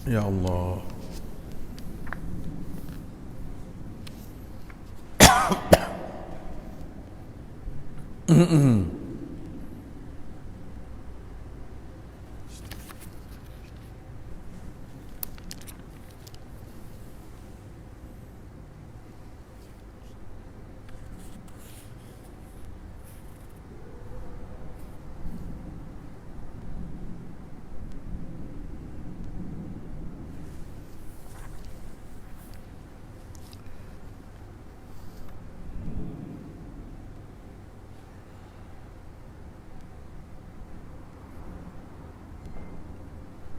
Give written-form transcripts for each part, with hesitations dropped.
Ya Allah.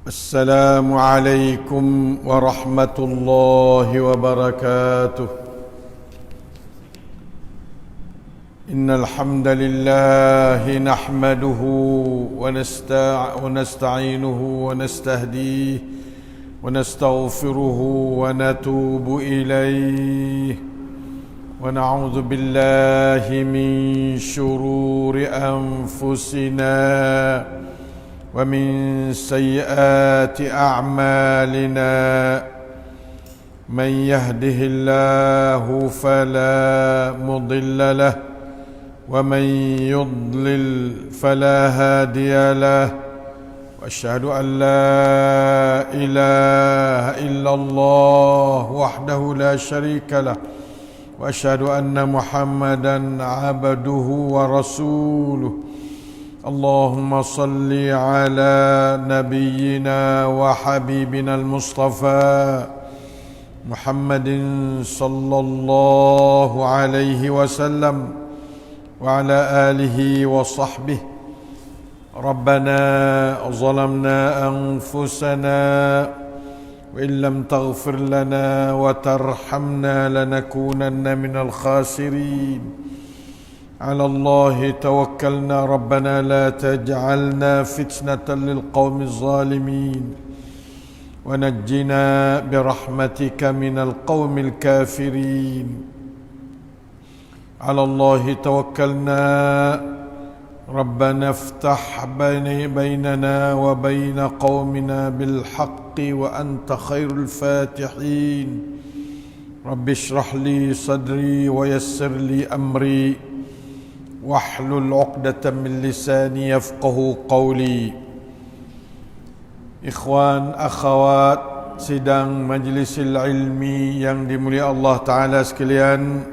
السلام عليكم ورحمة الله وبركاته. إن الحمد لله نحمده ونستعينه ونستهديه ونستغفره ونتوب إليه ونعوذ بالله من شرور أنفسنا ومن سيئات أعمالنا. من يهده الله فلا مضل له ومن يضلل فلا هادي له. وأشهد أن لا إله إلا الله وحده لا شريك له وأشهد أن محمدا عبده ورسوله. اللهم صل على نبينا وحبيبنا المصطفى محمد صلى الله عليه وسلم وعلى آله وصحبه. ربنا ظلمنا أنفسنا وإن لم تغفر لنا وترحمنا لنكونن من الخاسرين. على الله توكلنا ربنا لا تجعلنا فتنة للقوم الظالمين ونجنا برحمتك من القوم الكافرين. على الله توكلنا ربنا افتح بيننا وبين قومنا بالحق وأنت خير الفاتحين. رب اشرح لي صدري ويسر لي أمري واحلل عقدة من لساني يفقه قولي. Ikhwan, akhwat sidang majlisil ilmi yang dimuliakan Allah Ta'ala sekalian,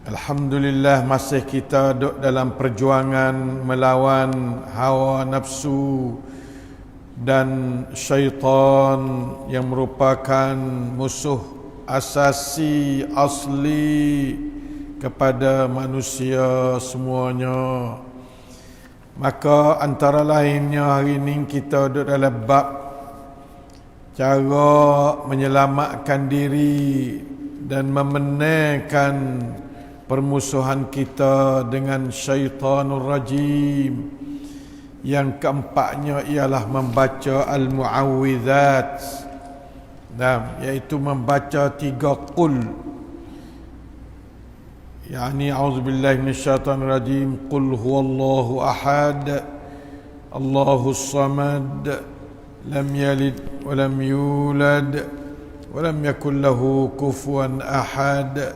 alhamdulillah masih kita duduk dalam perjuangan melawan hawa nafsu dan syaitan yang merupakan musuh asasi asli kepada manusia semuanya. Maka antara lainnya hari ini kita duduk dalam bab cara menyelamatkan diri dan memenangkan permusuhan kita dengan syaitanur rajim. Yang keempatnya ialah membaca al-mu'awwidhat, iaitu membaca 3 qul. يعني أعوذ بالله من الشيطان الرجيم قل هو الله أحد الله الصمد لم يلد ولم يولد ولم يكن له كفوا أحد.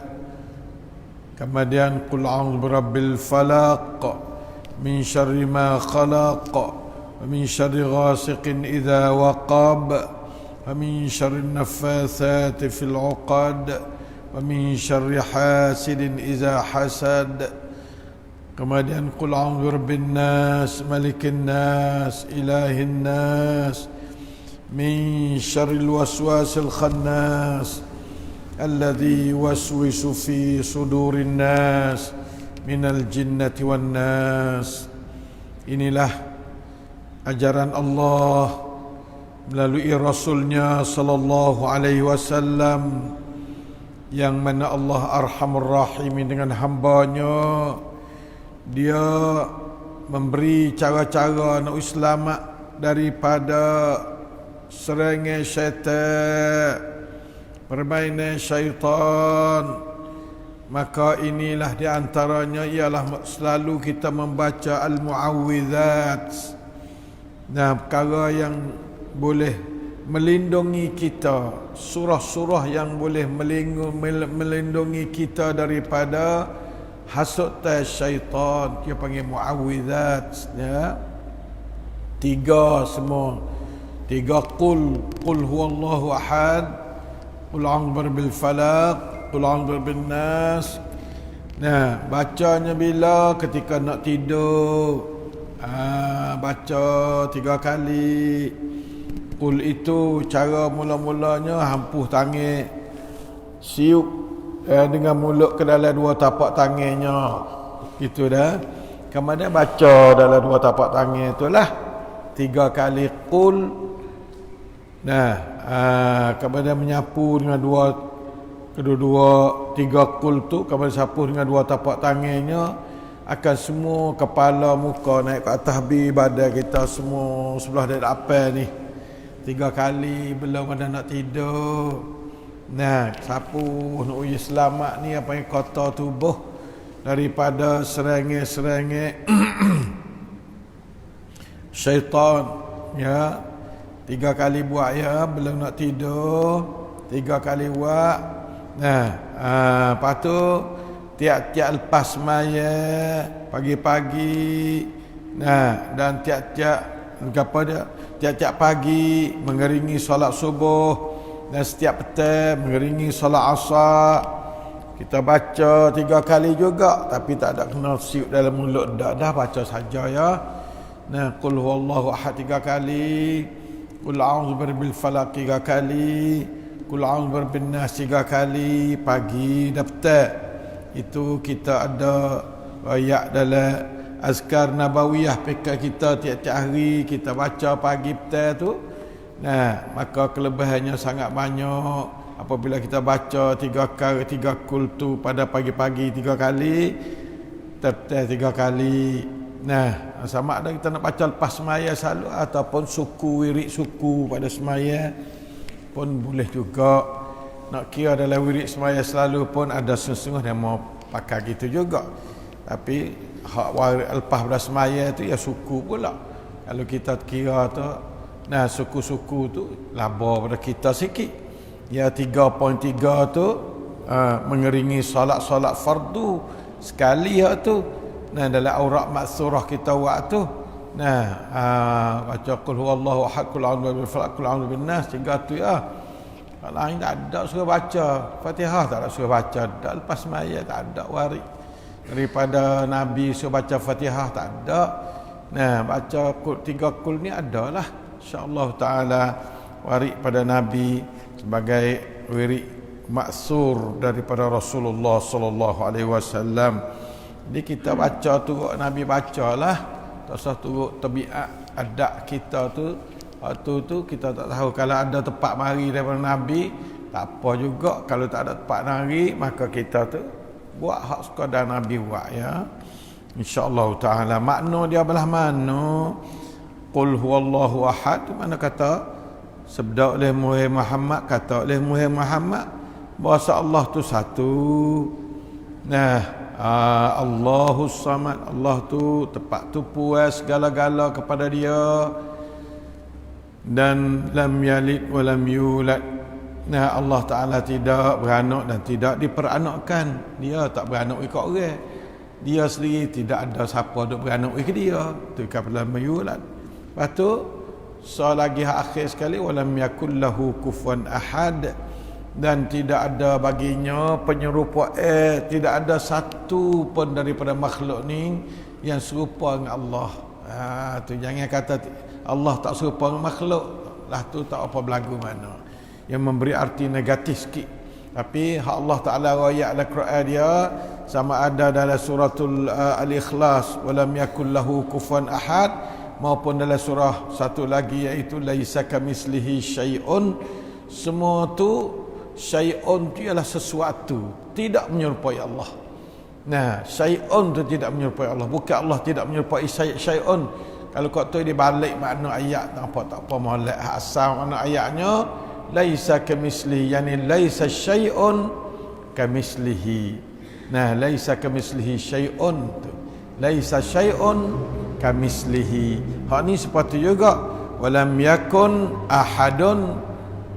Kemudian قل أعوذ برب الفلق من شر ما خلق ومن شر غاسق إذا وقب ومن شر النفاثات في العقد ومن شر حاسد إذا حسد. Kemudian قل أعوذ برب الناس ملك الناس إله الناس من شر الوسواس الخناس الذي يوسوس في صدور الناس من الجنة والناس. Inilah ajaran Allah melalui Rasulnya sallallahu alaihi wasallam, yang mana Allah Arhamur Rahimin dengan hambanya. Dia memberi cara-cara nak selamat daripada serangan syaitan, permainan syaitan. Maka inilah di antaranya ialah selalu kita membaca al-mu'awwidhat. Perkara yang boleh melindungi kita, surah-surah yang boleh melindungi kita daripada hasut syaitan. Dia panggil muawwidzat, ya. 3 semua. 3 qul huwallahu ahad, qul a'udzu birabbil falaq, qul a'udzu birabbin nas. Nah, bacanya bila ketika nak tidur. Baca 3 kali. Qul itu cara mula-mulanya hampuh tangan, siup dengan mulut ke dalam 2 tapak tangannya. Itu dah. Kemudian baca dalam 2 tapak tangan itulah 3 kali qul. Nah, kemudian menyapu dengan kedua-dua 3 qul tu, kemudian sapu dengan 2 tapak tangannya, akan semua kepala, muka naik ke atas badan kita semua sebelah dari apa ni. 3 kali belum ada nak tidur. Nah, sapu nak uji selamat ni apa yang kotor tubuh daripada serangga-serangga syaitan, ya. 3 kali buat, ya, belum nak tidur. 3 kali buat. Nah, lepas tu tiap-tiap lepas sembahyang pagi-pagi, nah, dan tiap-tiap pagi mengeringi solat subuh, dan setiap petang mengeringi solat asar. Kita baca 3 kali juga, tapi tak ada kena siup dalam mulut, dah baca saja, ya. Nah, qul huwallahu ahad 3 kali, qul a'udzu birabbil falaq 3 kali, qul a'udzu birabbin nas 3 kali, pagi dan petang. Itu kita ada ayat dalam azkar nabawiyah PK kita tiap-tiap hari kita baca pagi petang tu. Nah, maka kelebihannya sangat banyak apabila kita baca 3 qul tu pada pagi-pagi 3 kali, petang 3 kali. Nah, sama ada kita nak baca lepas sembahyang selalu ataupun wirid suku pada sembahyang pun boleh juga. Nak kira dalam wirid sembahyang selalu pun ada sesungguh yang mau pakai gitu juga. Tapi hak wirid lepas pada sembahyang tu ya suku pula. Kalau kita kira tu, nah, suku-suku tu labur pada kita sikit. Ya 3.3 tu mengeringi solat-solat fardu sekali ya tu. Nah, dalam aurat maksurah kita buat tu. Nah, baca qul huwallahu ahad, qul a'udzu birabbil falaq, qul a'udzu bin nas 3 tu, ya. Kalau lain tak ada suruh baca Fatihah, tak ada suruh baca. Tak lepas sembahyang tak ada waris daripada Nabi suruh baca Fatihah, tak ada. Nah, baca 3 qul ni adalah insya-Allah taala waris pada Nabi sebagai wirid maksur daripada Rasulullah sallallahu alaihi wasallam. Jadi kita baca tu Nabi bacalah, tak usah turut tabiat adat kita tu. Waktu tu kita tak tahu, kalau ada tempat mari daripada Nabi tak apa juga. Kalau tak ada tempat mari, maka kita tu buat hak sekadar Nabi buat, ya. InsyaAllah ta'ala. Makna dia belah mana? Qul huwallahu ahad, mana kata sabda oleh Muhammad, kata oleh Muhammad bahasa Allah tu satu. Nah, Allahus samad, Allah tu tepat tu puas segala-gala kepada dia, dan lam yalid wa lam yulad. Nah, Allah Ta'ala tidak beranak dan tidak diperanakkan. Dia tak beranak ikut orang. Dia sendiri tidak ada siapa duk beranak ikut dia. Tu kata lam yulad. Lepas tu lagi akhir sekali, wa lam yakul lahu kufuwan ahad, dan tidak ada baginya penyerupa, tidak ada satu pun daripada makhluk ni yang serupa dengan Allah. Tu jangan kata Allah tak serupa dengan makhluk, lah tu tak apa berlagu mana, yang memberi arti negatif sikit. Tapi hak Allah Ta'ala ayat Al-Quran dia sama ada dalam suratul Al-Ikhlas walam yakul lahu kufuwan ahad, maupun dalam surah satu lagi iaitu laisa kamislihi syai'un. Semua tu syai'un tu ialah sesuatu, tidak menyerupai Allah. Nah, syai'un tu tidak menyerupai Allah, bukan Allah tidak menyerupai syai'un. Kalau kau tu dibalik makna ayat tak apa molek asal makna ayatnya laisa kamislihi, yani laisa syai'un kamislihi. Nah, laisa kamislihi syai'un tu, laisa syai'un kamislihi. Hak ni seperti juga walam yakun ahadun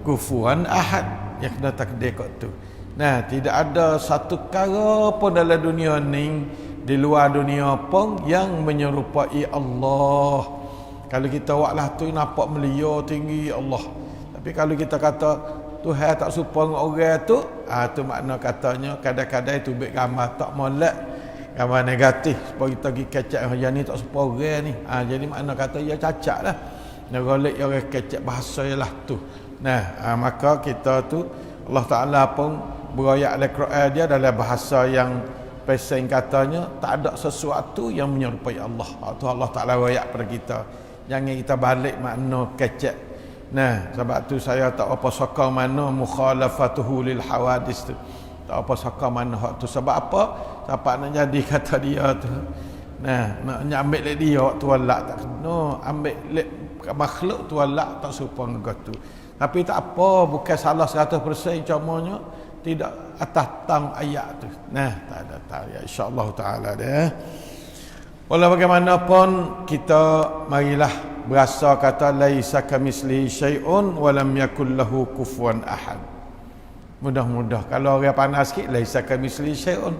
kufuwan ahad. Yang kena takdir kat tu. Nah, tidak ada satu perkara pun dalam dunia ni, di luar dunia pun, yang menyerupai Allah. Kalau kita buatlah tu nampak melia tinggi Allah. Tapi kalau kita kata Tuhan tak serupa dengan orang tu, tu makna katanya kadang-kadang itu baik gambar tak molek, gambar negatif, supaya kita pergi kecek yang ni tak serupa orang ni. Jadi makna kata ya cacat lah. Nak golek orang kecek bahasa ialah tu. Nah, maka kita tu Allah Ta'ala pun berayak dalam Quran dia dalam bahasa yang pesing katanya tak ada sesuatu yang menyerupai Allah. Tu Allah Ta'ala berayak pada kita. Jangan kita balik makna kecek. Nah, sebab tu saya tak apa sokong mana mukhalafatuhu lil hawadis tu. Tak apa sokong mana hak tu. Sebab apa? Sebab nak jadi kata dia tu. Nah, nak ambil lek dia tu walak tak kena. Ambil lek makhluk tu walak tak serupa dengan tu. Tapi tak apa, bukan salah 100%, cumanya tidak atas tang ayat tu. Nah, tak ada ya insya-Allah taala dia. Walau bagaimanapun kita marilah berasa kata laisa kamislihi syai'un wa lam yakul lahu kufuwan ahad. Mudah-mudah kalau orang panas sikit laisa kamislihi syai'un.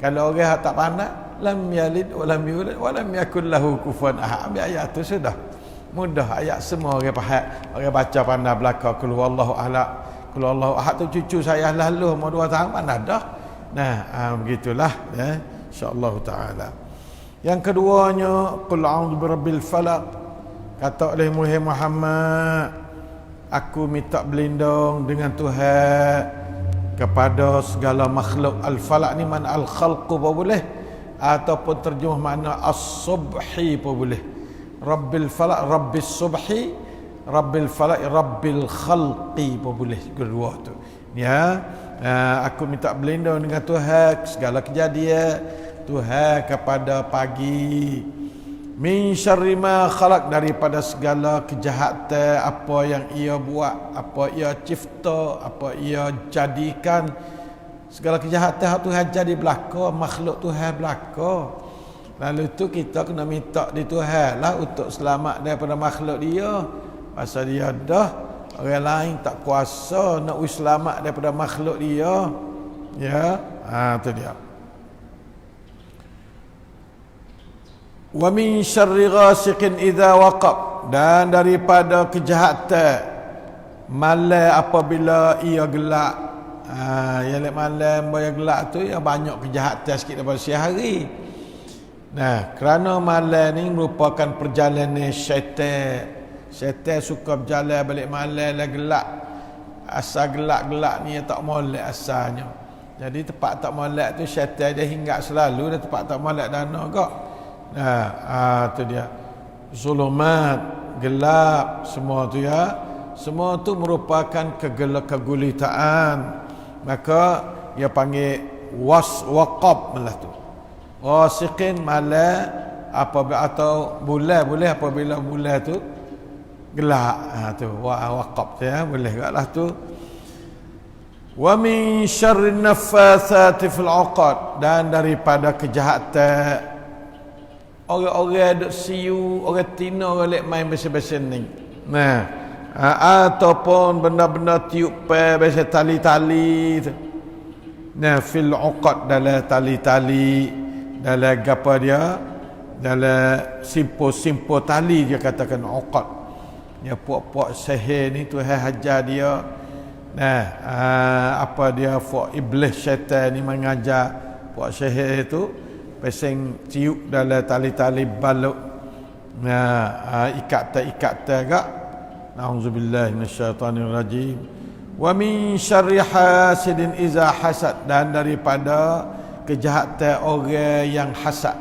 Kalau orang tak panas lam yalid wa lam yulad wa lam yakul lahu kufuwan ahad. Ambil ayat tu sudah. Mudah ayat semua orang faham. Orang baca pandai belaka qul huwallahu ahad. Qul huwallahu ahad tu cucu saya lalu umur 2 tahun pandai dah. Nah, begitulah ya insya-Allah taala. Yang keduanya qul a'udzu birabbil falaq. Kata oleh Muhammad, aku minta berlindung dengan Tuhan kepada segala makhluk. Al-falaq ni mana al-khalqu pun boleh, ataupun terjemah makna as-subhi pun boleh. Rabbil falaq, rabbis subhi, rabbil falaq, rabbil khalqi pun boleh kedua tu. Ya, aku minta berlindung dengan Tuhan segala kejadian, Tuhan kepada pagi, min syarri ma khalaq, daripada segala kejahatan apa yang ia buat, apa ia cipta, apa ia jadikan. Segala kejahatan Tuhan jadi belaka, makhluk Tuhan belaka. Lalu tu kita kena minta di Tuhan lah untuk selamat daripada makhluk dia. Pasal dia dah, orang lain tak kuasa nak selamat daripada makhluk dia. Ya, tu dia. Wa min syarri ghasiqin idza waqab, dan daripada kejahatan malam apabila ia gelap. Yang malam bila gelap tu yang banyak kejahatan sikit daripada siang hari. Nah, kerana malam ni merupakan perjalanan syaitan. Syaitan suka berjalan balik malam lah gelap. Asal gelap-gelap ni tak molek asalnya. Jadi tempat tak molek tu syaitan dia hinggap selalu, dan tempat tak molek dana kok. Nah, tu dia. Zulumat, gelap, semua tu ya. Semua tu merupakan kegulitaan. Maka dia panggil waqab malah tu. Ghasiqin malam apabila atau bulan boleh apabila bulan tu gelap. Tu waqab tu ya, boleh gaklah tu. Wa min syarri naffatsati fil 'uqad, dan daripada kejahatan orang-orang duk siu, orang tina, orang lek main besen-besen ni. Nah, ataupun benda-benda tiup biasa tali-tali tu. Nah, fil 'uqad, dalam tali-tali, dalam apa dia, dalam simpo-simpo tali dia katakan uqad. Dia puak-puak sihir ni Tuhan hajar dia. Nah, apa dia fuak iblis syaitan ni mengajar puak sihir itu pesing tiup dalam tali-tali baluk. Nah, ikat-ikat gak. Nauzubillahi minasyaitanir rajim. Wa min syarri hasidin iza hasad, dan daripada kejahatan orang yang hasad.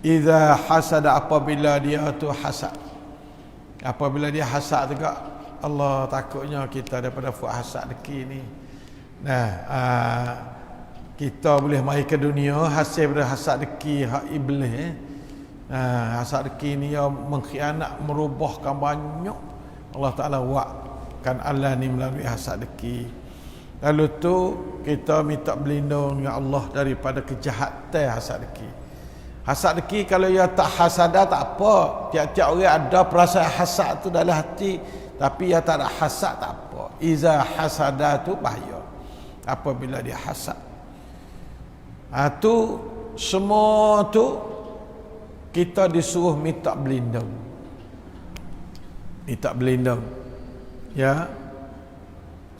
Iza hasad, apabila dia tu hasad. Apabila dia hasad juga, Allah takutnya kita daripada buat hasad deki ni. Nah, kita boleh mai ke dunia hasil daripada hasad deki hak iblis. Hasad deki ni yang mengkhianat, merubahkan banyak. Allah Ta'ala buatkan Allah ni melalui hasad deki. Lalu tu kita minta berlindung dengan Allah daripada kejahatan hasad deki. Hasad deki kalau ia tak hasada tak apa. Tiap-tiap orang ada perasaan hasad tu dalam hati, tapi ia tak ada hasad tak apa. Iza hasada tu bahaya. Apabila dia hasad. Tu semua tu kita disuruh minta berlindung. Minta berlindung. Ya.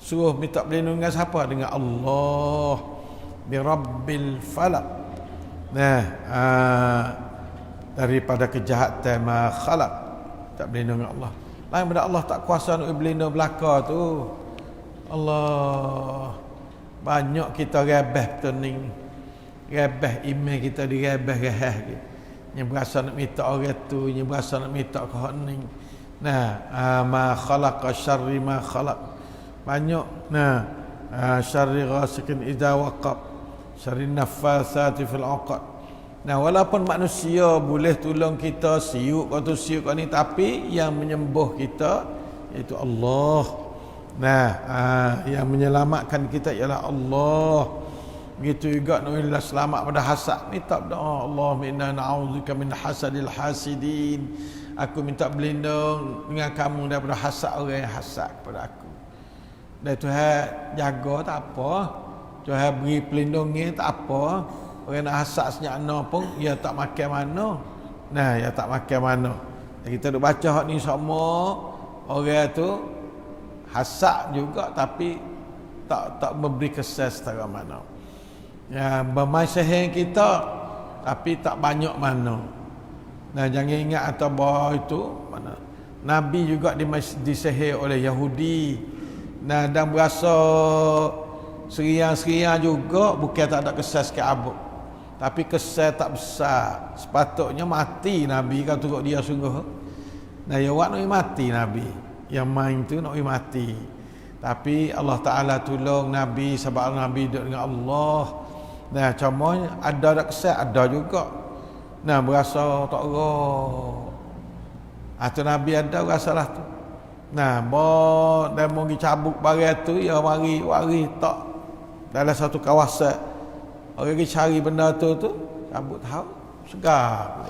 Suruh minta berlindung dengan siapa? Dengan Allah. Bi Rabbil Falaq. Nah, daripada kejahatan ma khalaq. Tak berlindung dengan Allah. Lain benda Allah tak kuasa nak berlindung belaka tu. Allah. Banyak kita rebeh pening. Rebeh iman kita direbeh-rebeh gitu. Yang berasa nak minta orang tu, yang berasa nak minta ke hening. Nah, ma khalaqa syarri ma khalaq. Banyak. Nah, syarri ghasikin idza waqab, syarri naffasati fil 'uqad. Nah, walaupun manusia boleh tolong kita siuk kau tu siuk kau ni, tapi yang menyembuh kita iaitu Allah. Nah, yang menyelamatkan kita ialah Allah. Begitu juga nak selamat pada hasad, minta doa, Allahumma inna na'udzubika min hasadil hasidin. Aku minta berlindung dengan kamu daripada hasad orang yang hasad kepada aku. Dan Tuhan jaga tak apa, Tuhan beri pelindungi tak apa. Orang nak hasad senyakna pun ia tak makan mana. Nah, ia tak makan mana. Kita duk baca hak ni semua, orang tu hasad juga tapi tak memberi kesan setara mana. Ya, bermain sihir kita tapi tak banyak mana. Nah, jangan ingat atau bahawa itu mana Nabi juga disihir oleh Yahudi. Nah, dan berasa seriang-seriang juga, bukan tak ada kesan sikit abuk, tapi kesan tak besar. Sepatutnya mati Nabi kalau turut dia sungguh. Nah, ya wak nak mati Nabi. Yang main tu nak mati. Tapi Allah Ta'ala tolong Nabi sebab Nabi duduk dengan Allah. Nah, cuma ada tak kesan, ada juga. Nah, berasa tak roh. Tu Nabi ada berasalah tu. Nah, dia mau cabut barang tu, ya wari tak dalam satu kawasan. Orang pergi cari benda tu cabut tahu, segar.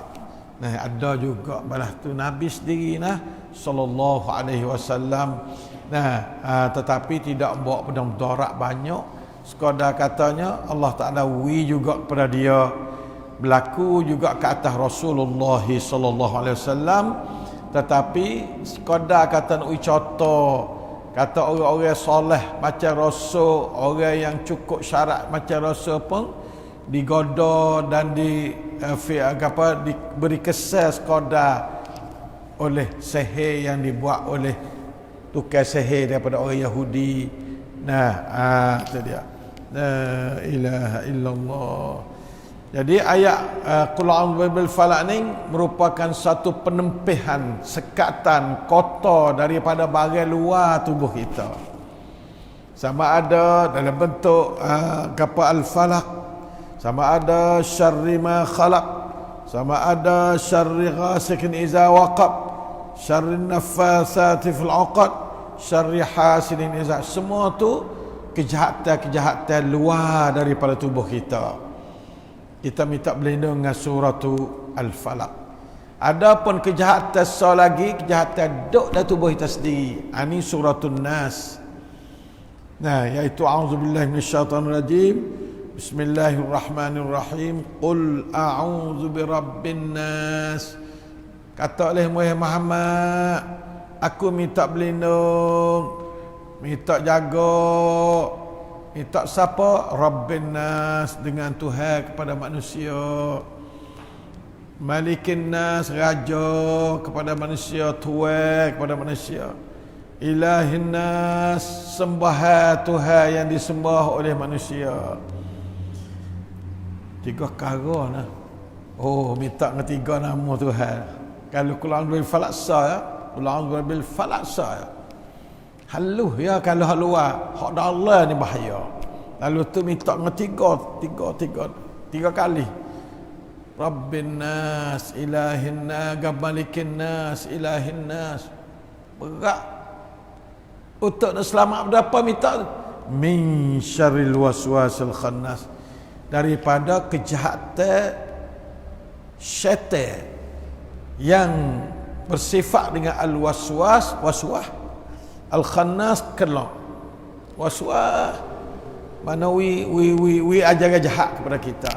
Nah, ada juga balas tu Nabi sendiri sallallahu alaihi wasallam. Nah, tetapi tidak bawa pedang mudarat banyak. Sekadar katanya Allah Ta'ala juga kepada dia, berlaku juga ke atas Rasulullah sallallahu alaihi wasallam. Tetapi sekadar kata nak contoh, kata orang-orang soleh macam Rasul, orang yang cukup syarat macam Rasul pun digoda dan diberi kesan sekadar oleh sihir yang dibuat oleh tukar sihir daripada orang Yahudi. Nah, itu dia. La ilaha illallah. Jadi ayat Qul a'udzu birabbil falaq ni merupakan satu penempihan, sekatan, kotor daripada barang luar tubuh kita. Sama ada dalam bentuk al-falaq, sama ada syarri ma khalaq, sama ada syarri ghasikin iza waqab, syarri naffasati fil 'uqad, syarri hasidin iza. Semua tu kejahatan-kejahatan luar daripada tubuh kita. Kita minta berlindung dengan surah Al-Falaq. Adapun kejahatan lagi, kejahatan duk dalam tubuh kita sendiri. Ini suratul Nas. Nah, iaitu a'udzubillahi minasyaitonirrajim. Bismillahirrahmanirrahim. Qul a'udzu birabbin nas. Kata oleh Muhammad, aku minta berlindung, minta jaga, minta siapa? Rabbin nas, dengan Tuhan kepada manusia. Malikin nas, raja kepada manusia, Tuhan kepada manusia. Ilahin nas, sembahan Tuhan yang disembah oleh manusia. Tiga perkara Oh, minta dengan tiga nama Tuhan. Kalau Qul a'udzu birabbil falaq ya, Qul a'udzu birabbil falaq ya. Halus ya kalau halua, hak Allah ni bahaya. Lalu tu minta dengan tiga kali. Rabbin nas, ilahin nas, malikin nas, ilahin nas. Berat. Untuk nak selamat berapa minta? Min syarril waswasil khannas. Daripada kejahatan syaitan yang bersifat dengan al-waswas, waswah, al-khannas, kelong. Waswah mana wi ajar jahat kepada kita.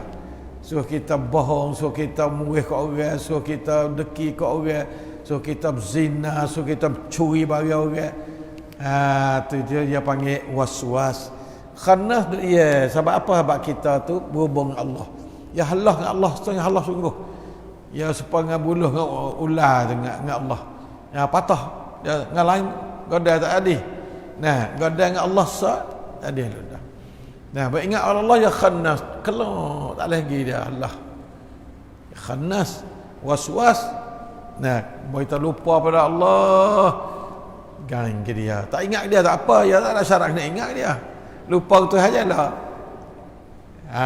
Suruh kita bohong, suruh kita murih ke orang, suruh kita deki ke orang, suruh kita berzina, suruh kita curi barang orang. Tu dia panggil waswas. Khannas dia sebab apa? Sebab kita tu berhubung dengan Allah. Ya Allah dengan Allah, setengah Allah sungguh. Ya sepengah buluh dengan ular dengan Allah. Ya patah. Ya dengan lain goda tak ada. Nah, goda dengan Allah tak ada dah. Nah, beringat Allah ya khannas, kelak tak lagi dia Allah. Ya khannas, waswas. Nah, kita lupa pada Allah. Gang ke dia. Tak ingat dia tak apa, ya tak ada syarat nak ingat dia. Lupa Tuhan sajalah.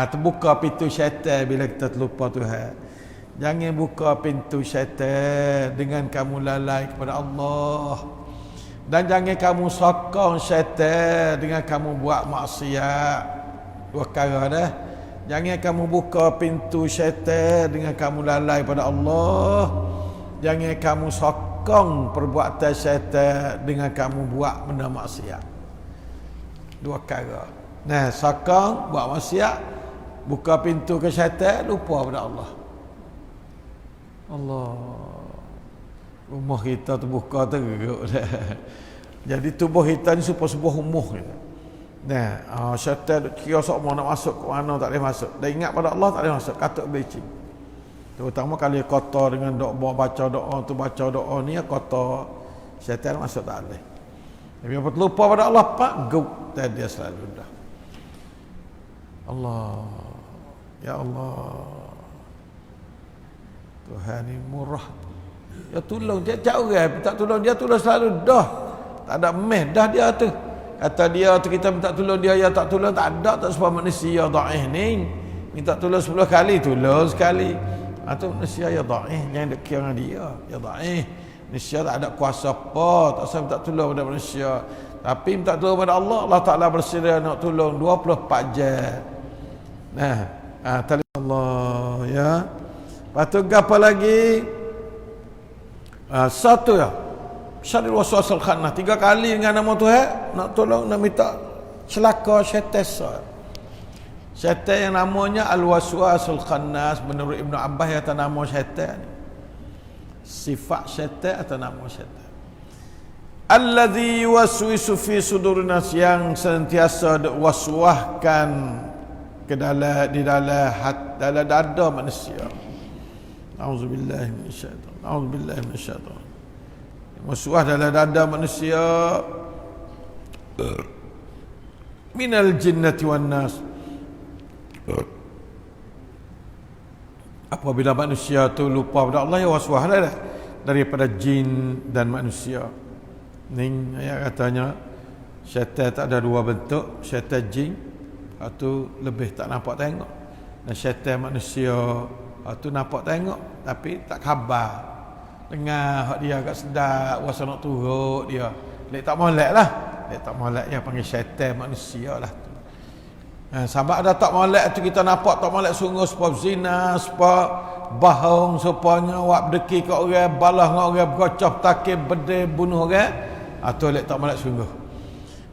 Terbuka pintu syaitan bila kita terlupa Tuhan. Jangan buka pintu syaitan dengan kamu lalai kepada Allah. Dan jangan kamu sokong syaitan dengan kamu buat maksiat. Dua perkara dah. Jangan kamu buka pintu syaitan dengan kamu lalai pada Allah. Jangan kamu sokong perbuatan syaitan dengan kamu buat benda maksiat. Dua perkara. Nah, sokong buat maksiat, buka pintu ke syaitan, lupa pada Allah. Allah. Rumah kita terbuka teruk dah. Jadi tubuh kita ni sebuah rumah ni. Nah, syaitan kira sok mau nak masuk ke mana tak boleh masuk. Dah ingat pada Allah tak boleh masuk, katuk belicing. Terutama kali kotor dengan doa, baca doa tu, baca doa ni kotor, syaitan masuk tak boleh. Tapi apa terlupa pada Allah pak, guk dia selalu dah. Allah. Ya Allah. Tuhan ni murah. Ya tolong dia tak orang, tak tolong dia tolong selalu dah. Tak ada meh dah dia tu. Kata dia tu kita minta tolong dia, ya tak tolong tak ada, tak sebab manusia dhaif ni. Minta tolong 10 kali, tolong sekali. Atau manusia ya dhaif, jangan dek kira dengan dia. Ya dhaif. Manusia tak ada kuasa apa, tak usah minta tolong pada manusia. Tapi minta tolong pada Allah, Allah Taala bersedia nak tolong 24 jam. Nah, tali Allah ya. Patut apa lagi? Satu ya. Syaril waswasil khannas 3 kali dengan nama Tuhan nak tolong, nak minta celaka syaitan. Syaitan yang namanya al-waswasil khannas menurut Ibnu Abbas ya, atas nama syaitan. Sifat syaitan atau nama syaitan. Alladzi yuwaswisu fi sudurin nas, yang sentiasa waswahkan ke dalam di dalam dada manusia. Auzubillahi minasyaitan. Auzubillahi minasyaitan. Waswah dalam dada manusia minal jinnati wan nas. Apabila manusia tu lupa pada Allah, ya waswah dah daripada jin dan manusia. Ni ayat katanya syaitan tak ada 2 bentuk, syaitan jin atau lebih tak nampak tengok, dan syaitan manusia atau nampak tengok tapi tak khabar. Dengar hak dia agak sedap, rasa nak turut dia. Lek tak molek lah. Lek tak molek ya panggil syaitan manusia lah. Sebab ada tak molek tu kita nampak tak molek sungguh, sebab zina, sebab bohong, supaya awak berdeki ke orang, balah dengan orang, bergocah takib, bedeh, bunuh orang. Atau lek tak molek sungguh.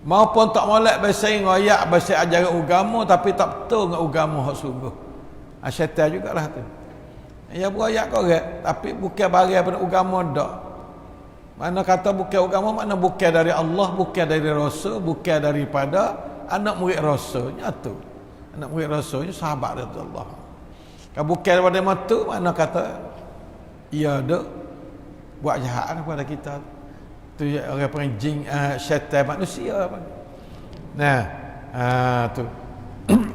Maupun tak molek bersaing ayat, bersaing ajaran agama tapi tak betul dengan agama hak sungguh. Syaitan jugalah tu. Ya berayak korek tapi bukan barang pada agama dak. Mana kata bukan agama, mana bukan dari Allah, bukan dari Rasul, bukan daripada anak murid Rasulnya tu. Anak murid Rasulnya sahabat Rasulullah. Kalau bukan daripada matu, mana kata ia dak buat jahat kepada kita. Tu orang panggil jin, syaitan manusia. Nah, tu.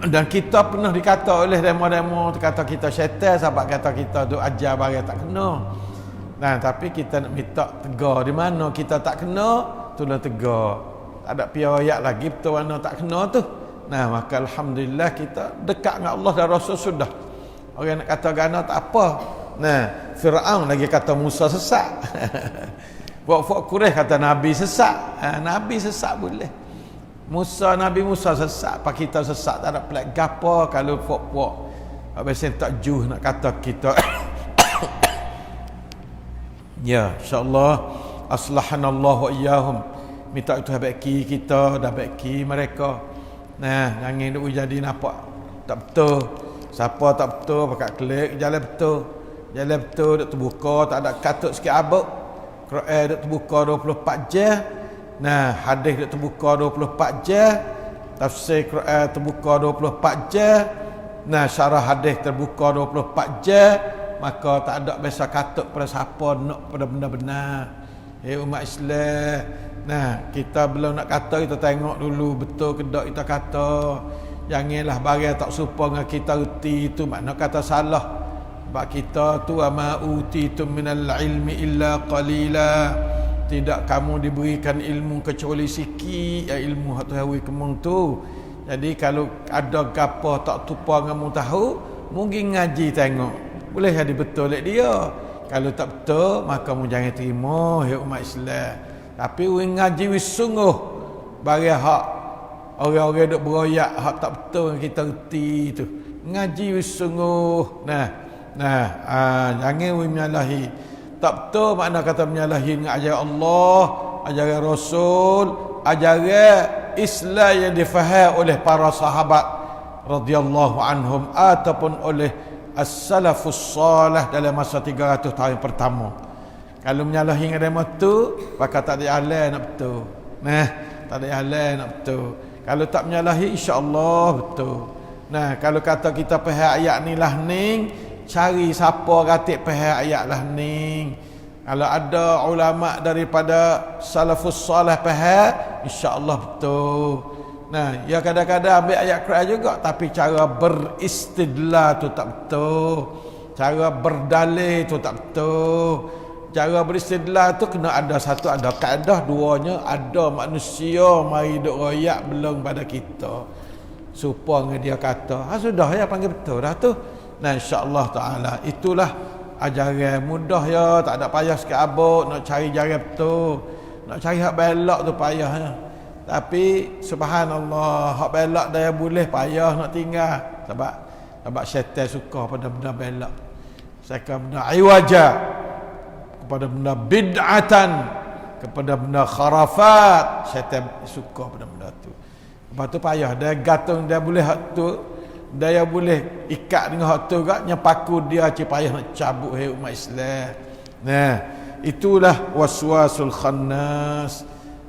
Dan kita pernah dikata oleh demo-demo kata kita syaitan sebab kata kita duk ajar barang tak kena. Nah, tapi kita nak minta tegar di mana kita tak kena, tolong tegar. Tak ada ayat lagi betul mana tak kena tu. Nah, maka alhamdulillah kita dekat dengan Allah dan Rasul sudah. Orang nak kata gana tak apa. Nah, Firaun lagi kata Musa sesat. Buat Quraisy kata Nabi sesat. Nabi sesat boleh. Nabi Musa sesat, pak kita sesat, tak ada pelik gapo kalau fok-fok. Biasa tak juh nak kata kita Ya, insya-Allah aslahanallahu wa iyyahum. Minta Tuhan baiki kita dan baiki mereka. Nah, jangan duk jadi nampak tak betul. Siapa tak betul pakai klik jalan betul. Jalan betul duk terbuka, tak ada katut sikit abuk. Quran duk terbuka 24 jam. Nah, hadis duk terbuka 24 jam. Tafsir Quran terbuka 24 jam. Nah, syarah hadis terbuka 24 jam. Maka tak ada biasa katut pada siapa nak pada benda benar. Umat Islam. Nah, kita belum nak kata, kita tengok dulu betul ke tak kita kata. Janganlah barang tak serupa dengan kita reti itu makna kata salah. Sebab kita tu ama utitum minal ilmi illa qalila. Tidak kamu diberikan ilmu kecuali sikit, ya ilmu hak tahu kemung tu. Jadi kalau ada gapo tak tupa kamu tahu, mungkin ngaji tengok. Boleh jadi betul dia. Kalau tak betul, maka mu jangan terima, hai umat Islam. Tapi we ngaji we sungguh barang hak orang-orang duk beroyak hak tak betul yang kita reti tu. Ngaji we sungguh. Jangan we menyalahi. Tak betul makna kata menyalahi dengan ajaran Allah, ajaran Rasul, ajaran Islam yang difaham oleh para sahabat radhiyallahu anhum ataupun oleh as-salafus salih dalam masa 300 tahun pertama. Kalau menyalahi dengan tu, maka tak ada jalan nak betul. Tak ada jalan nak betul. Kalau tak menyalahi, insya-Allah betul. Kalau kata kita faham ayat ni lah ning, cari siapa katik faham ayat lah ning. Kalau ada ulama daripada salafus salih faham, insya-Allah betul. Ya kadang-kadang ambil ayat Quran juga, tapi cara beristidlal tu tak betul. Cara berdalil tu tak betul. Cara beristidlal tu kena ada satu, ada kaedah, duanya ada manusia mari duk royak belum pada kita. Supaya dia kata, sudah ya panggil betul dah tu. Insya-Allah taala itulah ajaran mudah ya, tak ada payah sikit abuk nak cari jalan betul. Nak cari hak belak tu payahnya. Tapi subhanallah, hak belak dia boleh payah nak tinggal sebab syaitan suka pada benda belak. Suka benda iwaja, kepada benda bid'atan, kepada benda kharafat, syaitan suka pada benda tu. Lepas tu payah dia gantung, dia boleh hak tu, dia boleh ikat dengan hak tu gak nyapaku dia payah nak cabut umat Islam. Itulah waswasul khannas.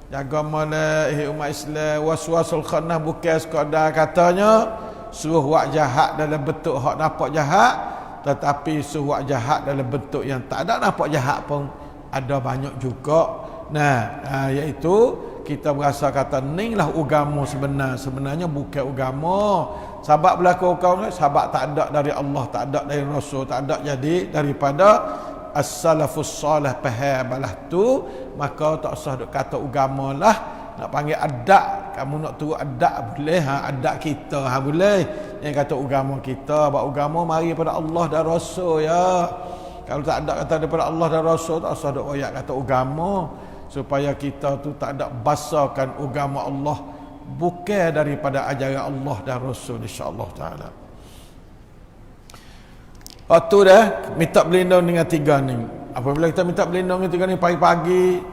Jaga malah umat Islam. Waswasul khannas bukan sekadar katanya suruh buat jahat dalam bentuk hak nampak jahat, tetapi suruh buat jahat dalam bentuk yang tak ada nampak jahat pun ada banyak juga. Iaitu kita berasa kata ni lah agama sebenarnya bukan agama. Sebab berlaku agama, sebab tak ada dari Allah, tak ada dari Rasul, tak ada jadi daripada as-salafus salih faham balah tu, maka tak usah duk kata agama lah. Nak panggil adat, kamu nak turut adat boleh, adat kita boleh. Yang kata agama kita, sebab agama mari daripada Allah dan Rasul ya. Kalau tak ada kata daripada Allah dan Rasul, tak usah duk royak kata agama, supaya kita tu tak ada basakan agama Allah bukan daripada ajaran Allah dan Rasul, insya-Allah taala. Waktu dah minta berlindung dengan tiga ni. Apabila kita minta berlindung dengan tiga ni pagi-pagi,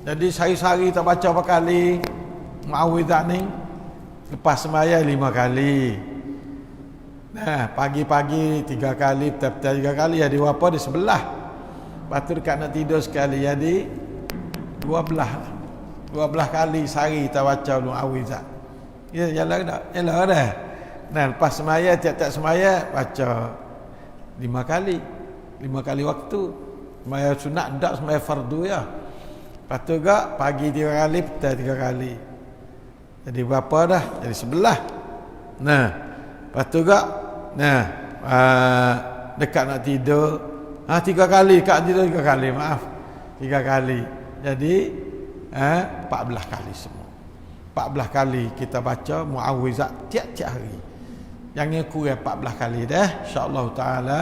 jadi sehari-hari kita baca berapa kali Muawwidzah ni? Lepas sembahyang 5 kali. Pagi-pagi 3 kali, petang-petang 3 kali, jadi berapa? Di sebelah. Lepas tu dekat nak tidur sekali, jadi 12 kali sehari kita baca Muawwidzah. Ya, jalan tak? Jalan dah. Lepas sembahyang, tiap-tiap sembahyang baca 5 kali. 5 kali waktu. Sembahyang sunat tak, sembahyang fardu ya. Lepas tu juga pagi 3 kali, petang 3 kali. Jadi berapa dah? Jadi 11. Lepas tu juga dekat nak tidur 3 kali, dekat tidur 3 kali, maaf. 3 kali. Jadi 14 kali semua. 14 kali kita baca Muawwidzah tiap-tiap hari. Jangan kurang 14 kali dah. InsyaAllah ta'ala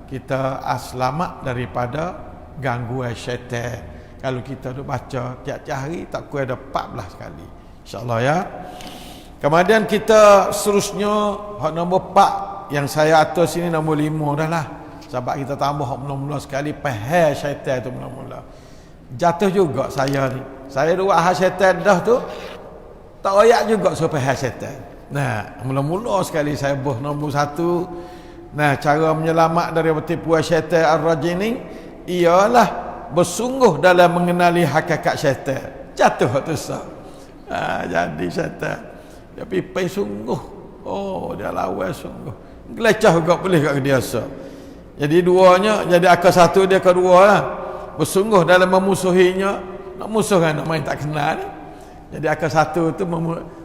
kita selamat daripada gangguan syaitan. Kalau kita duk baca tiap-tiap hari, tak kurang ada 14 kali. InsyaAllah ya. Kemudian kita seterusnya, nombor 4 yang saya atur sini nombor 5 dah lah. Sebab kita tambah mula-mula sekali pahal syaitan tu mula-mula. Jatuh juga saya ni. Saya dua ahad syaitan dah tu tak royak juga supaya pahal syaitan. Nah, mula-mula sekali saya buh nombor 1. Nah, cara menyelamat dari tipuan syaitan ar-rajim ni ialah bersungguh dalam mengenali hakikat syaitan. Jatuh tu sah. Jadi syaitan dia pipai sungguh. Oh, dia lawan sungguh. Gelecah juga boleh kat dia sah. Jadi duanya, jadi akal satu dia kedua lah. Bersungguh dalam memusuhinya. Nak musuh kan, nak main tak kenal. Jadi akal satu tu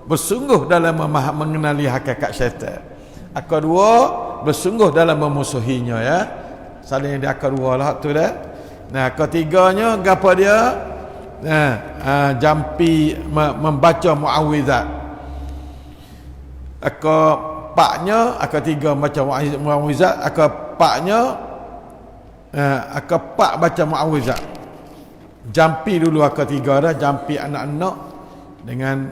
bersungguh dalam mengenali hakikat syaitan. Akal dua bersungguh dalam memusuhinya ya. Saling dia akal dua lah tu dah. Nah, ketiganya gapo dia? Nah, jampi membaca muawwizat. Akal empatnya, akal tiga baca muawwizat, akal empatnya akal empat baca muawwizat. Jampi dulu akal tiga dah, jampi anak-anak dengan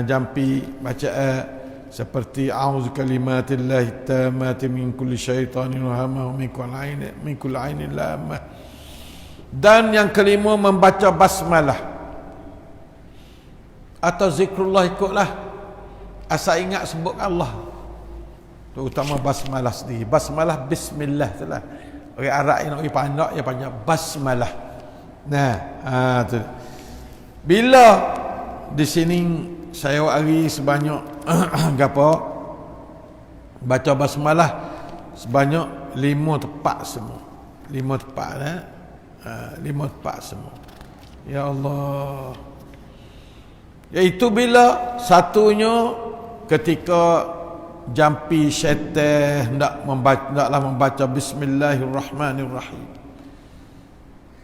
jampi bacaan seperti a'udzu kalimatillahi tammati min kulli syaitanin hamah min kulli ainin lamah. Dan yang kelima membaca basmalah atau zikrullah, ikutlah asal ingat sebut Allah, terutama basmalah sendiri. Basmalah bismillah itulah. Orang Arab yang nak pergi pandak dia panggil basmalah. Nah, tu. Bila di sini saya hari sebanyak gapo baca basmalah sebanyak 5 tepat semua. 5 tepat 5 tepat semua. Ya Allah. Iaitu bila satunya ketika jampi syaitan hendaklah membaca bismillahirrahmanirrahim.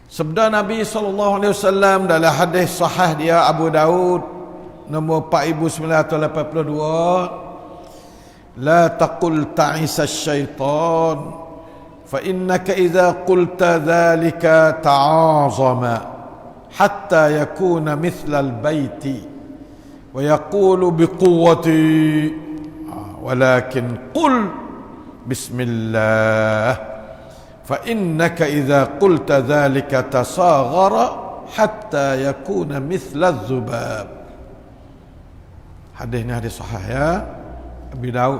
Sabda Nabi SAW dalam hadis sahih dia Abu Daud nombor 4982, la taqul ta'isa syaitan fa innaka idza qulta dhalika ta'azama hatta yakuna mithla al-baiti wa yaqulu biquwwati walakin qul bismillah fa innaka idza qulta dhalika tasaghara hatta yakuna mithla adh-dhubab. Hadis ni hadis sahih ya Abi Daud.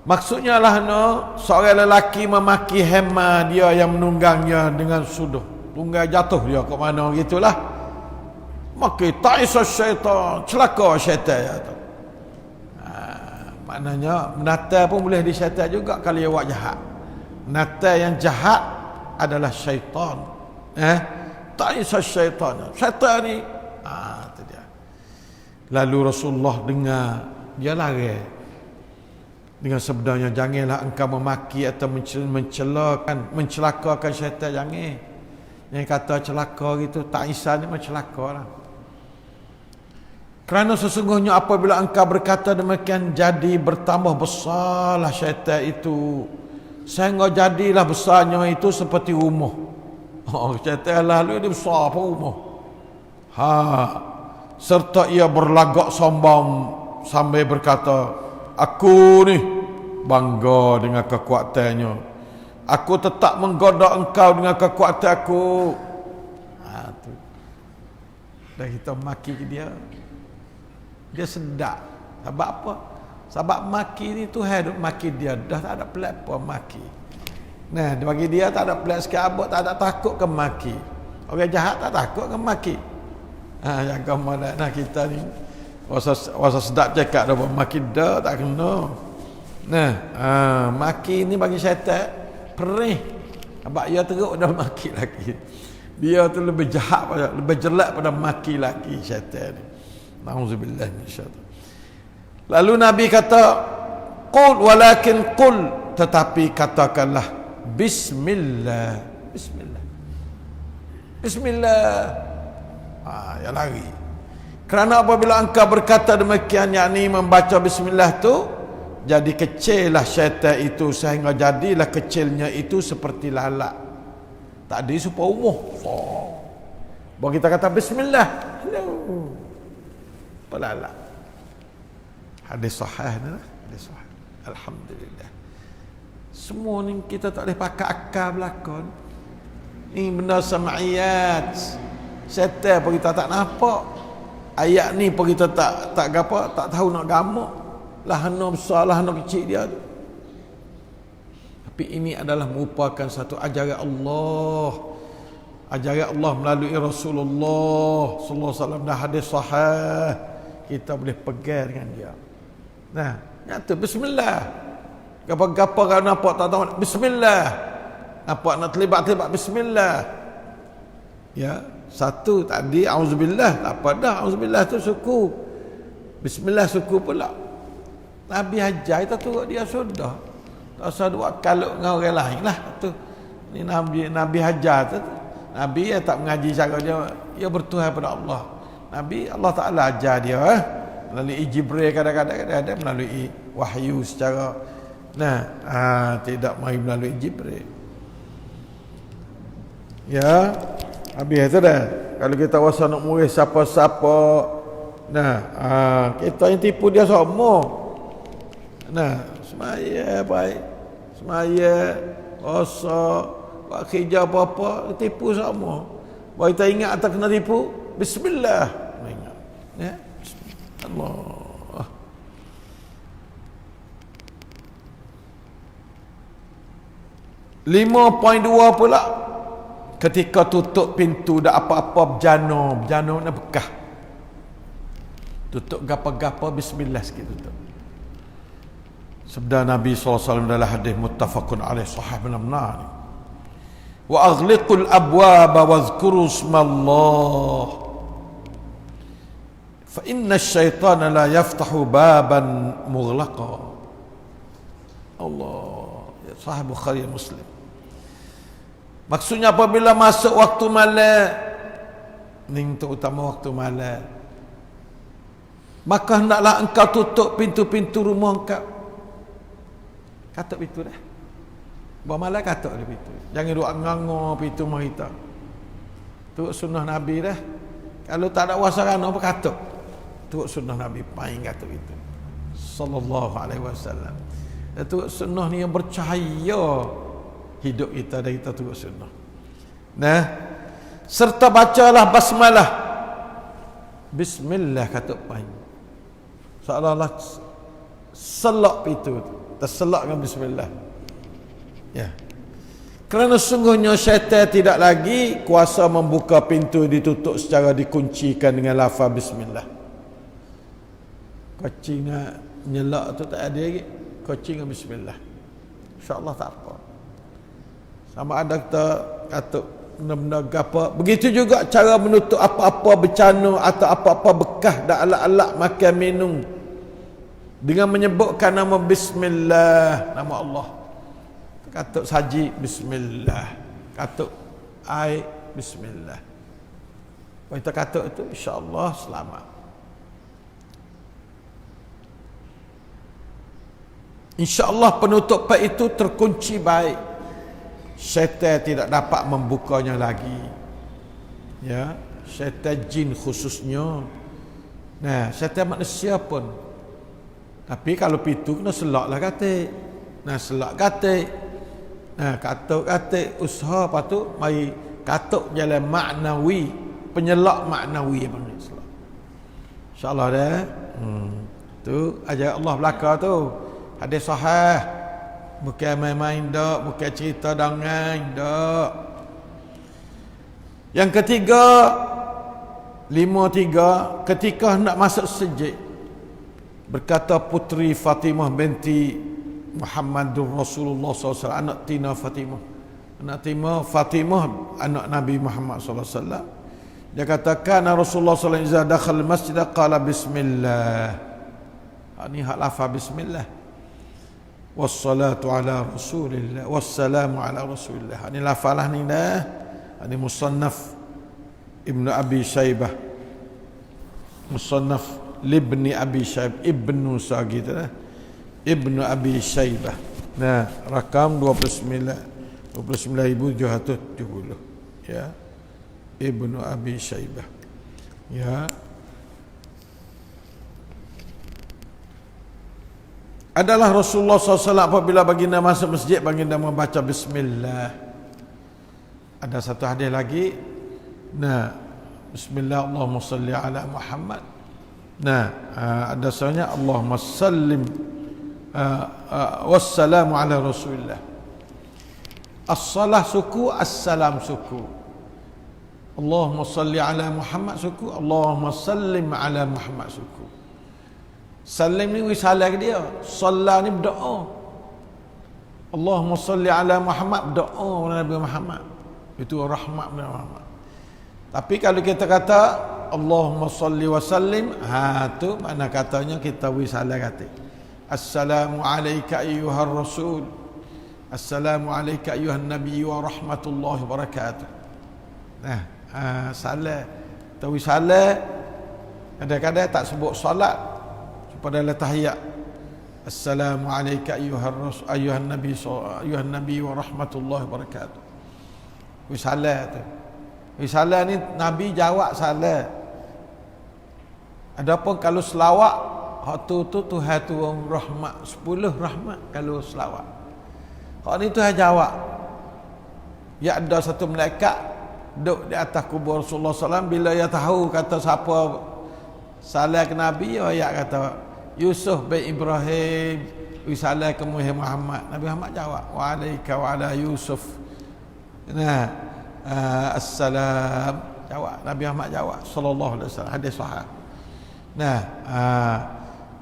Maksudnya lah seorang lelaki memaki hema dia yang menunggangnya dengan suduh, tunggang jatuh dia ke mana gitulah, maki ta'isa syaitan, celaka syaitan ya tu. Maknanya menata pun boleh di syaitan juga kalau dia buat jahat. Menata yang jahat adalah syaitan. Ta'isa syaitan. Syaitan ni tu dia. Lalu Rasulullah dengar, dia lari dengan sabdanya, janganlah engkau memaki atau mencelakakan syaitan, jangan. Yang kata celaka gitu, ta'isa ni mencelaka lah. Kerana sesungguhnya apabila engkau berkata demikian, jadi bertambah besarlah syaitan itu, sehingga jadilah besarnya itu seperti rumah. Syaitan lalu dia besar apa rumah. Serta ia berlagak sombong sambil berkata, aku ni bangga dengan kekuatannya, aku tetap menggoda engkau dengan kekuatan aku. Tu. Dan kita maki dia sedap. Sebab apa? Sebab maki ni Tuhan duk maki dia, dah tak ada pelik apa maki. Nah, bagi dia tak ada pelik sikit abot, tak ada takut ke maki. Orang jahat tak takut ke maki. Yang kemudian kita ni wasa sedap cakap dah maki dah tak kena. Nah, maki ni bagi syaitan perih. Sebab dia teruk dah maki lagi. Dia tu lebih jahat pada, lebih jelek pada maki lagi syaitan ni. Nauzubillah minasyaitan. Lalu Nabi kata, qul walakin qul, tetapi katakanlah bismillah. Bismillah. Bismillah. Ya lari. Kerana apabila engkau berkata demikian, yakni membaca bismillah tu, jadi kecillah syaitan itu, sehingga jadilah kecilnya itu seperti lalat. Tadi supaya umuh. Baru kita kata bismillah. Semua ni kita tak boleh pakai akal belakon. Ni benda sam'iyat. Syaitan pun kita tak nampak. Ayat ni pun kita tak apa, tak tahu nak gamak. Lahana besar, lahana kecil dia tu. Tapi ini adalah merupakan satu ajaran Allah. Ajaran Allah melalui Rasulullah sallallahu alaihi wasallam dan hadis sahih. Kita boleh pegang dengan dia. Nah, nyata bismillah. Gapa-gapa kalau nampak tak tahu bismillah. Nampak nak terlibat bismillah. Ya, satu tadi auzubillah, tak apa dah auzubillah tu suku. Bismillah suku pula. Nabi ajar kita turut dia sudah. Tak usah buat kalau dengan orang lain lah tu. Ni Nabi ajar tu. Nabi tak mengaji cara dia bertuhan pada Allah. Nabi Allah Taala ajar dia melalui Jibril kadang-kadang melalui wahyu secara tidak mari melalui Jibril. Ya, habis tu dah. Kalau kita rasa nak murid siapa-siapa, kita yang tipu dia semua. Semaya baik, semaya rasa buat kerja apa-apa, tipu semua. Baik kita ingat tak kena tipu, bismillah. Ingat. Ya. Allah. 5.2 pula. Ketika tutup pintu dah apa-apa berjana nak bekah. Tutup gapa-gapa bismillah sikit tutup. Sabda Nabi SAW dalam hadis muttafaqun alaih sahih benar-benar ni. Wa aghliqul abwaba wadhkuru ismallah. Fa inna asyaitana la yaftahu baban mughlaqa. Allah. Ya, sahih Bukhari Muslim. Maksudnya apabila masuk waktu malam, ni terutama waktu malam, maka hendaklah engkau tutup pintu-pintu rumah engkau. Katuk pintu dah. Bawa malam katuk dia pintu. Jangan duk ngangor pintu rumah kita. Tu sunnah Nabi dah. Kalau tak ada wasarana apa katuk. Tu sunnah Nabi paling katuk itu. Sallallahu alaihi wasallam. Itu sunnah ni yang bercahaya hidup kita dan kita turut sunnah. Serta bacalah basmalah. Bismillah katuk paling. Seolah-olah selak pintu tu. Terselak dengan bismillah. Ya. Kerana sungguhnya syaitan tidak lagi kuasa membuka pintu ditutup secara dikuncikan dengan lafaz bismillah. Kucing nak nyelak tu tak ada lagi. Kucing dengan bismillah. InsyaAllah tak apa. Sama ada kita katuk benda-benda gapa. Begitu juga cara menutup apa-apa bencana atau apa-apa bekah dan alat-alat makan minum dengan menyebutkan nama bismillah, nama Allah. Katuk saji bismillah, katuk air bismillah. Kalau kita katuk itu insya-Allah selamat. InsyaAllah penutup itu terkunci baik. Syaitan tidak dapat membukanya lagi. Ya, syaitan jin khususnya. Syaitan manusia pun. Tapi kalau pintu kena selaklah katik. Selak katik. Katuk katik usaha patut mari katuk jalan maknawi, penyelak maknawi panggil selak. Insya-Allah dah. Tu ajar Allah belaka tu. Hadis sahih. Bukan main-main dak, bukan cerita dangan dak. Yang ketiga, 5.3, ketika hendak masuk sejid, berkata putri Fatimah binti Muhammadur Rasulullah SAW, anak Tina Fatimah. Anak Tina Fatimah, anak Nabi Muhammad SAW. Dia katakan Rasulullah SAW iza dakhal masjid qala bismillah. Ini hak lafaz bismillah. Wassalatu ala rasulillah, wassalamu ala rasulillah. Ini lafalah ni dah. Ini musannaf Ibnu Abi Shaybah, musannaf libni Abi Shaybah, Ibnu Sagid dah. Ibnu Abi Shaybah. Rakam 29,770. Ya. Ibnu Abi Shaybah. Ya. adalah Rasulullah SAW apabila baginda masuk masjid, baginda membaca bismillah. Ada satu hadis lagi, nah, bismillah Allahumma salli ala Muhammad. Nah, ada soalnya Allahumma sallim wassalamu ala Rasulillah. As-salah suku, as-salam suku. Allahumma salli ala Muhammad suku, Allahumma sallim ala Muhammad suku. Salim ni wisalah dia, salat ni berdoa. Allahumma salli ala Muhammad, berdoa kepada Nabi Muhammad. Itu rahmat Nabi Muhammad. Tapi kalau kita kata Allahumma salli wa sallim, tu mana katanya kita wisalah kata. Assalamu alayka ayyuhar rasul. Assalamu alayka ayyuhan nabiy wa rahmatullahi wa barakatuh. Nah, salah. Tahu salah kadang-kadang tak sebut salat pada tahiyat. Assalamu alayka ayyuhar rasul ayyuhan nabiy wa rahmatullahi wa barakatuh. Wisalah tu. Wisalah ni Nabi jawab salah. Adapun kalau selawat, hak tu Tuhan turun rahmat, 10 rahmat kalau selawat. Hak ni Tuhan jawab. Ya, ada satu malaikat duduk di atas kubur Rasulullah SAW, bila dia tahu kata siapa salah ke Nabi, dia kata Yusuf bin Ibrahim wisalah ke Muhammad. Nabi Muhammad jawab wa alaika wa ala Yusuf. Nah, assalam, jawab Nabi Muhammad jawab sallallahu alaihi wasallam, hadis sahih. Nah,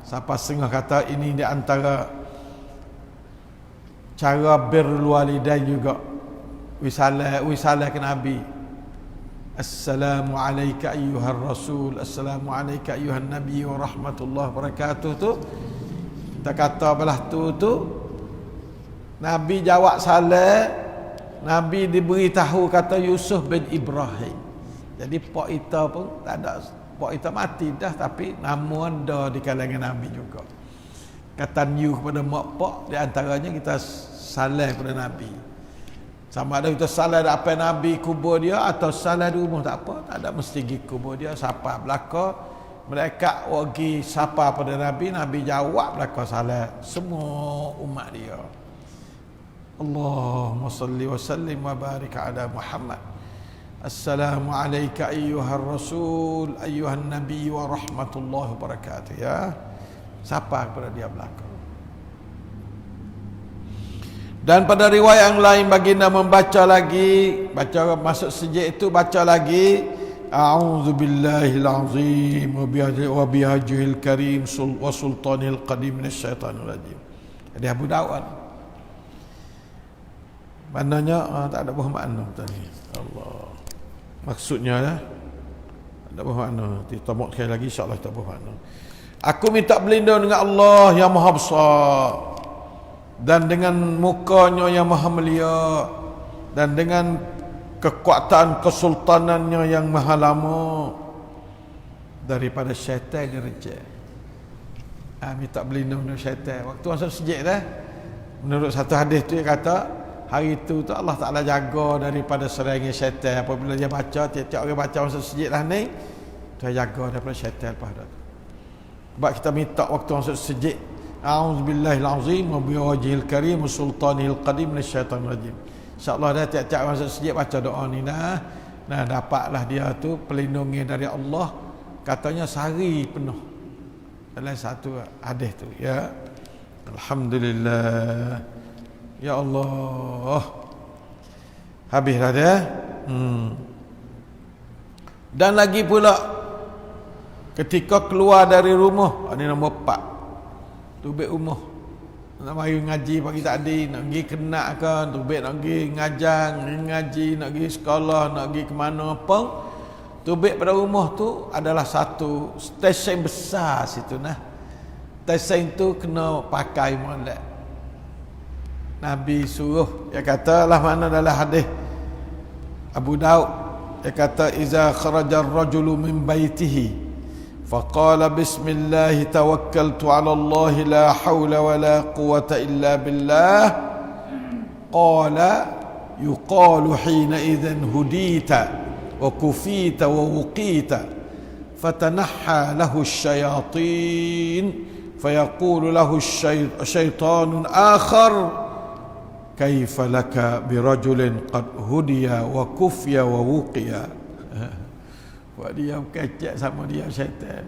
siapa setengah kata ini di antara cara birrul walidain juga, wisalah ke Nabi. Assalamu alayka ayyuhar rasul, assalamu alayka ayyuhan nabiy wa rahmatullahi wa barakatuh tu. Kita kata belah tu Nabi jawab salah, Nabi diberitahu kata Yusuf bin Ibrahim. Jadi pak ita pun tak ada, pak ita mati dah, tapi nama ada di kalangan Nabi juga. Kata new kepada mak pak, di antaranya kita salah kepada Nabi. Sama ada kita salah dak apa Nabi kubur dia atau salah di rumah, tak apa, tak ada mesti pergi kubur dia. Siapa belaka mereka pergi sapa pada Nabi, Nabi jawab belaka salah semua umat dia. Allahumma salli wa sallim wa barik ala Muhammad. Assalamu alayka ayyuhar rasul ayyuhan nabiy wa rahmatullahi wa barakatuh. Ya, sapa kepada dia belaka. Dan pada riwayat yang lain baginda membaca lagi, baca masuk sujud itu baca lagi a'udzubillahil azim wa bihajjihil karim wa sultanil qadim minasyaitanir rajim. Jadi Abu Dawud. Maknanya tak ada buah makna tadi. Allah. Maksudnya tak ada buah makna. Kita mau sekali lagi insya-Allah tak buah makna. Aku minta berlindung dengan Allah yang Maha Besar, dan dengan mukanya yang maha mulia, dan dengan kekuatan kesultanannya yang maha lama, daripada syaitan yang rejek. Minta berlindung dengan syaitan. Waktu masuk sujud dah, menurut satu hadis tu dia kata hari itu tu Allah Ta'ala jaga daripada serangan syaitan. Apabila dia baca, tiap-tiap orang baca masuk sujud lah ni, dia jaga daripada syaitan lepas tu. Sebab kita minta waktu masuk sujud, a'udzubillahil azim wa biwajhil karim wa sultanil qadim minasyaitanir rajim. Insya-Allah dah tiap-tiap masuk sujud baca doa ni dah. Nah, dapatlah dia tu perlindungan dari Allah, katanya sehari penuh. Dalam satu hadis tu, ya. Alhamdulillah. Ya Allah. Habis dah dia. Dan lagi pula ketika keluar dari rumah, ini nombor 4. Tubik rumah, nak mari ngaji pagi tadi, nak pergi kenak ke, tubik nak pergi ngaji, nak pergi sekolah, nak pergi ke mana pun, tubik pada rumah tu adalah satu stesen besar situ nah. Stesen tu kena pakai molek. Nabi suruh, dia kata lah mana dalam hadis Abu Daud, dia kata iza kharaja ar-rajulu min baitihi فقال بسم الله توكلت على الله لا حول ولا قوة إلا بالله قال يقال حينئذ هديت وكفيت ووقيت فتنحى له الشياطين fayaqulu lahu syaitanun akhar kaifa laka birajulin qad hudiya wa kufya wa wuqiya. Buat dia kecek sama dia syaitan.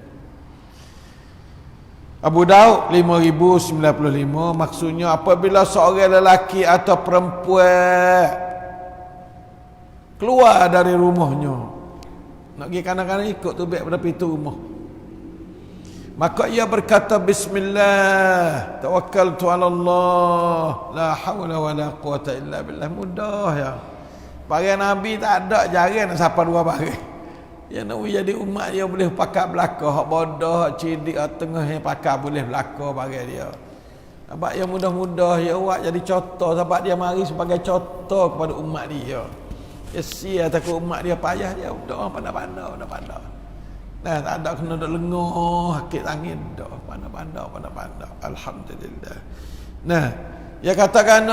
Abu Daud 5095, maksudnya apabila seorang lelaki atau perempuan keluar dari rumahnya nak pergi kanan-kanan, ikut tu baik pada pintu rumah, maka ia berkata bismillah tawakkaltu ala Allah la haula wala quwata illa billah. Mudah ya. Para nabi tak ada jarang nak siapa dua baris. Ya nak jadi umat dia boleh pakai belaka, hak bodoh, hak cidik, hak tengah yang pakai boleh belaka bagi dia. Sebab yang mudah-mudah ya awak jadi contoh, sebab dia mari sebagai contoh kepada umat dia. Ya sia takut umat dia payah, dia udah pandai-pandai. Nah, tak ada kena duk lengoh, hakik angin dah, pandai-pandai. Alhamdulillah. Nah, dia katakan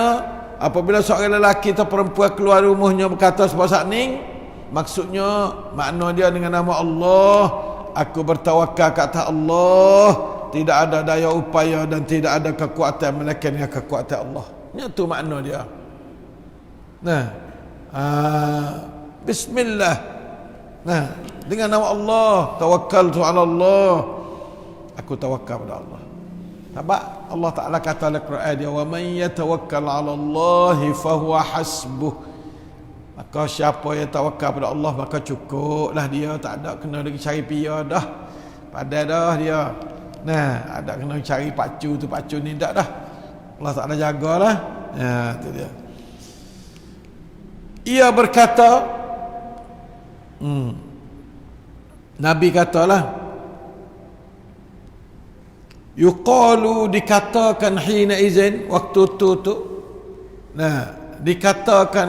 apabila seorang lelaki atau perempuan keluar rumahnya berkata sebab ning, maksudnya makna dia dengan nama Allah, aku bertawakal ke atas Allah, tidak ada daya upaya dan tidak ada kekuatan melainkan dengan kekuatan Allah. Itu makna dia. Nah, bismillah. Nah, dengan nama Allah, tawakkaltu ala Allah, aku tawakal pada Allah. Sebab Allah Ta'ala kata dalam Quran dia, wa man yatawakkal ala Allah fahuwa hasbuh. Maka siapa yang tawakal pada Allah maka cukuplah dia, tak ada kena lagi cari pia dah. Padai dah dia. Nah, ada kena cari pacu tu pacu ni tak dah. Allah Ta'ala jagalah. Ya, tu dia. Ia berkata, Nabi katalah, yuqalu, dikatakan hina izin, waktu tu. Nah, dikatakan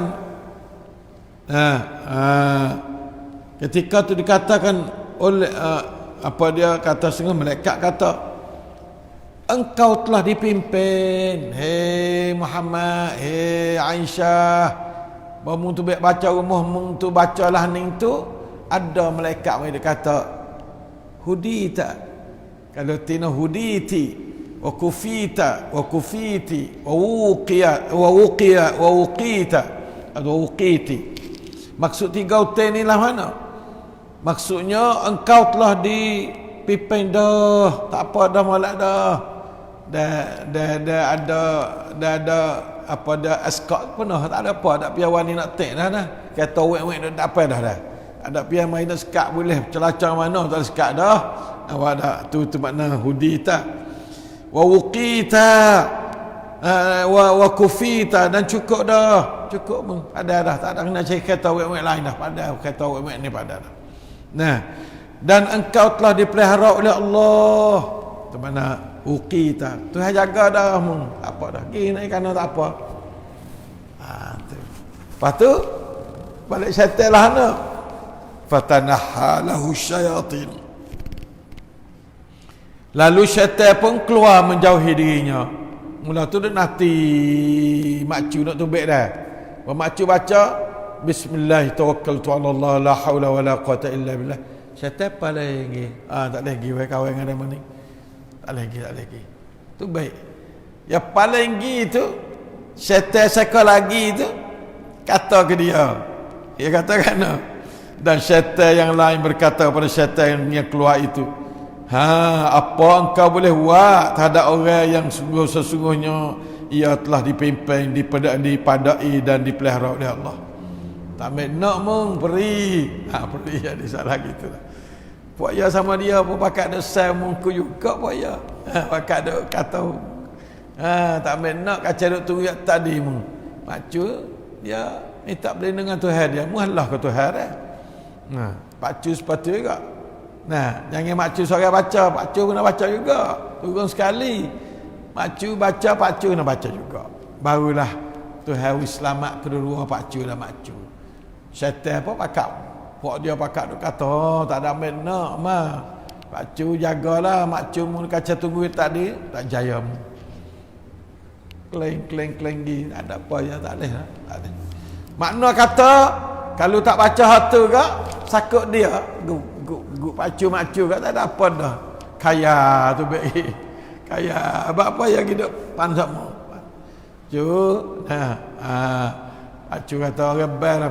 ketika tu dikatakan oleh apa dia kata, setengah malaikat kata, engkau telah dipimpin, hei Muhammad, hei Aisyah, bamu tu baca rumah mung tu bacalah ning tu, ada malaikat mai kata hudita, kalau tina huditi wa kufita wa kufiti wa wuqiya wa wuqiya wa wuqita atau wuqiti. Maksud tiga utai ni lah mana? Maksudnya engkau telah dipimpin dah, tak apa dah malak dah. Dah ada apa dah escort penuh, tak ada apa, tak pihak wani nak take dah. Kata wek-wek tak apa dah. Ada pihak main nak sekat boleh, celacang mana tak sekat dah. Awak dah tu makna hudita. Wa wuqita wa kufita, dan cukup dah. Cukup pun pada dah, tak ada kena cari kata wek-wek lain dah, pada kata wek-wek ni pada dah. Nah, dan engkau telah dipelihara oleh Allah. Tu mana uqita, Tuhan jaga dah mu, apa dah gini kerana tak apa. Tu. Lepas tu balik syaitan lah ana. Fatanahalahu syayatin. Lalu syaitan pun keluar menjauhi dirinya. Mula tu dia nanti makcu nak tubik dah. Makcu baca bismillah tawakkaltu ala Allah la haula wala quwata illa billah. Syaitan paling lagi. Tak lagi wei kawan dengan dia ni. Tak lagi. Tu baik. Yang paling lagi tu syaitan sekali lagi tu kata ke dia. Dia kata kan. Dan syaitan yang lain berkata kepada syaitan yang keluar itu, apa engkau boleh buat terhadap orang yang sesungguhnya ia telah dipimpin, dipadai dan dipelihara oleh Allah. Tak nak mung beri. Beri jadi salah gitu lah. Puak ya sama dia pun pakai ada sel mungku juga puak ya. Pakai ada kata. Tak nak kaca duk tunggu tadi mung. Macu dia minta beli dengan Tuhan dia. Muhallah ke Tuhan dah. Pacu sepatu juga. Jangan makcu seorang baca, pakcu kena baca juga. Turun sekali. Makcu baca, pakcu kena baca juga. Barulah Tuhan selamat kedua pakcu dan makcu. Syaitan apa pakak? Pok dia pakak duk kata, tak ada amin nak mah. Pakcu jagalah, makcu mun kaca tunggu tadi, tak jaya mu. Kleng gi, ada apa ya tak boleh. Tak boleh. Makna kata kalau tak baca hatu ke, sakut dia. Guk pacu-macu kat tak ada apa dah. Kaya tu baik. Kaya apa yang hidup panjang. Cu, acu kata orang bar,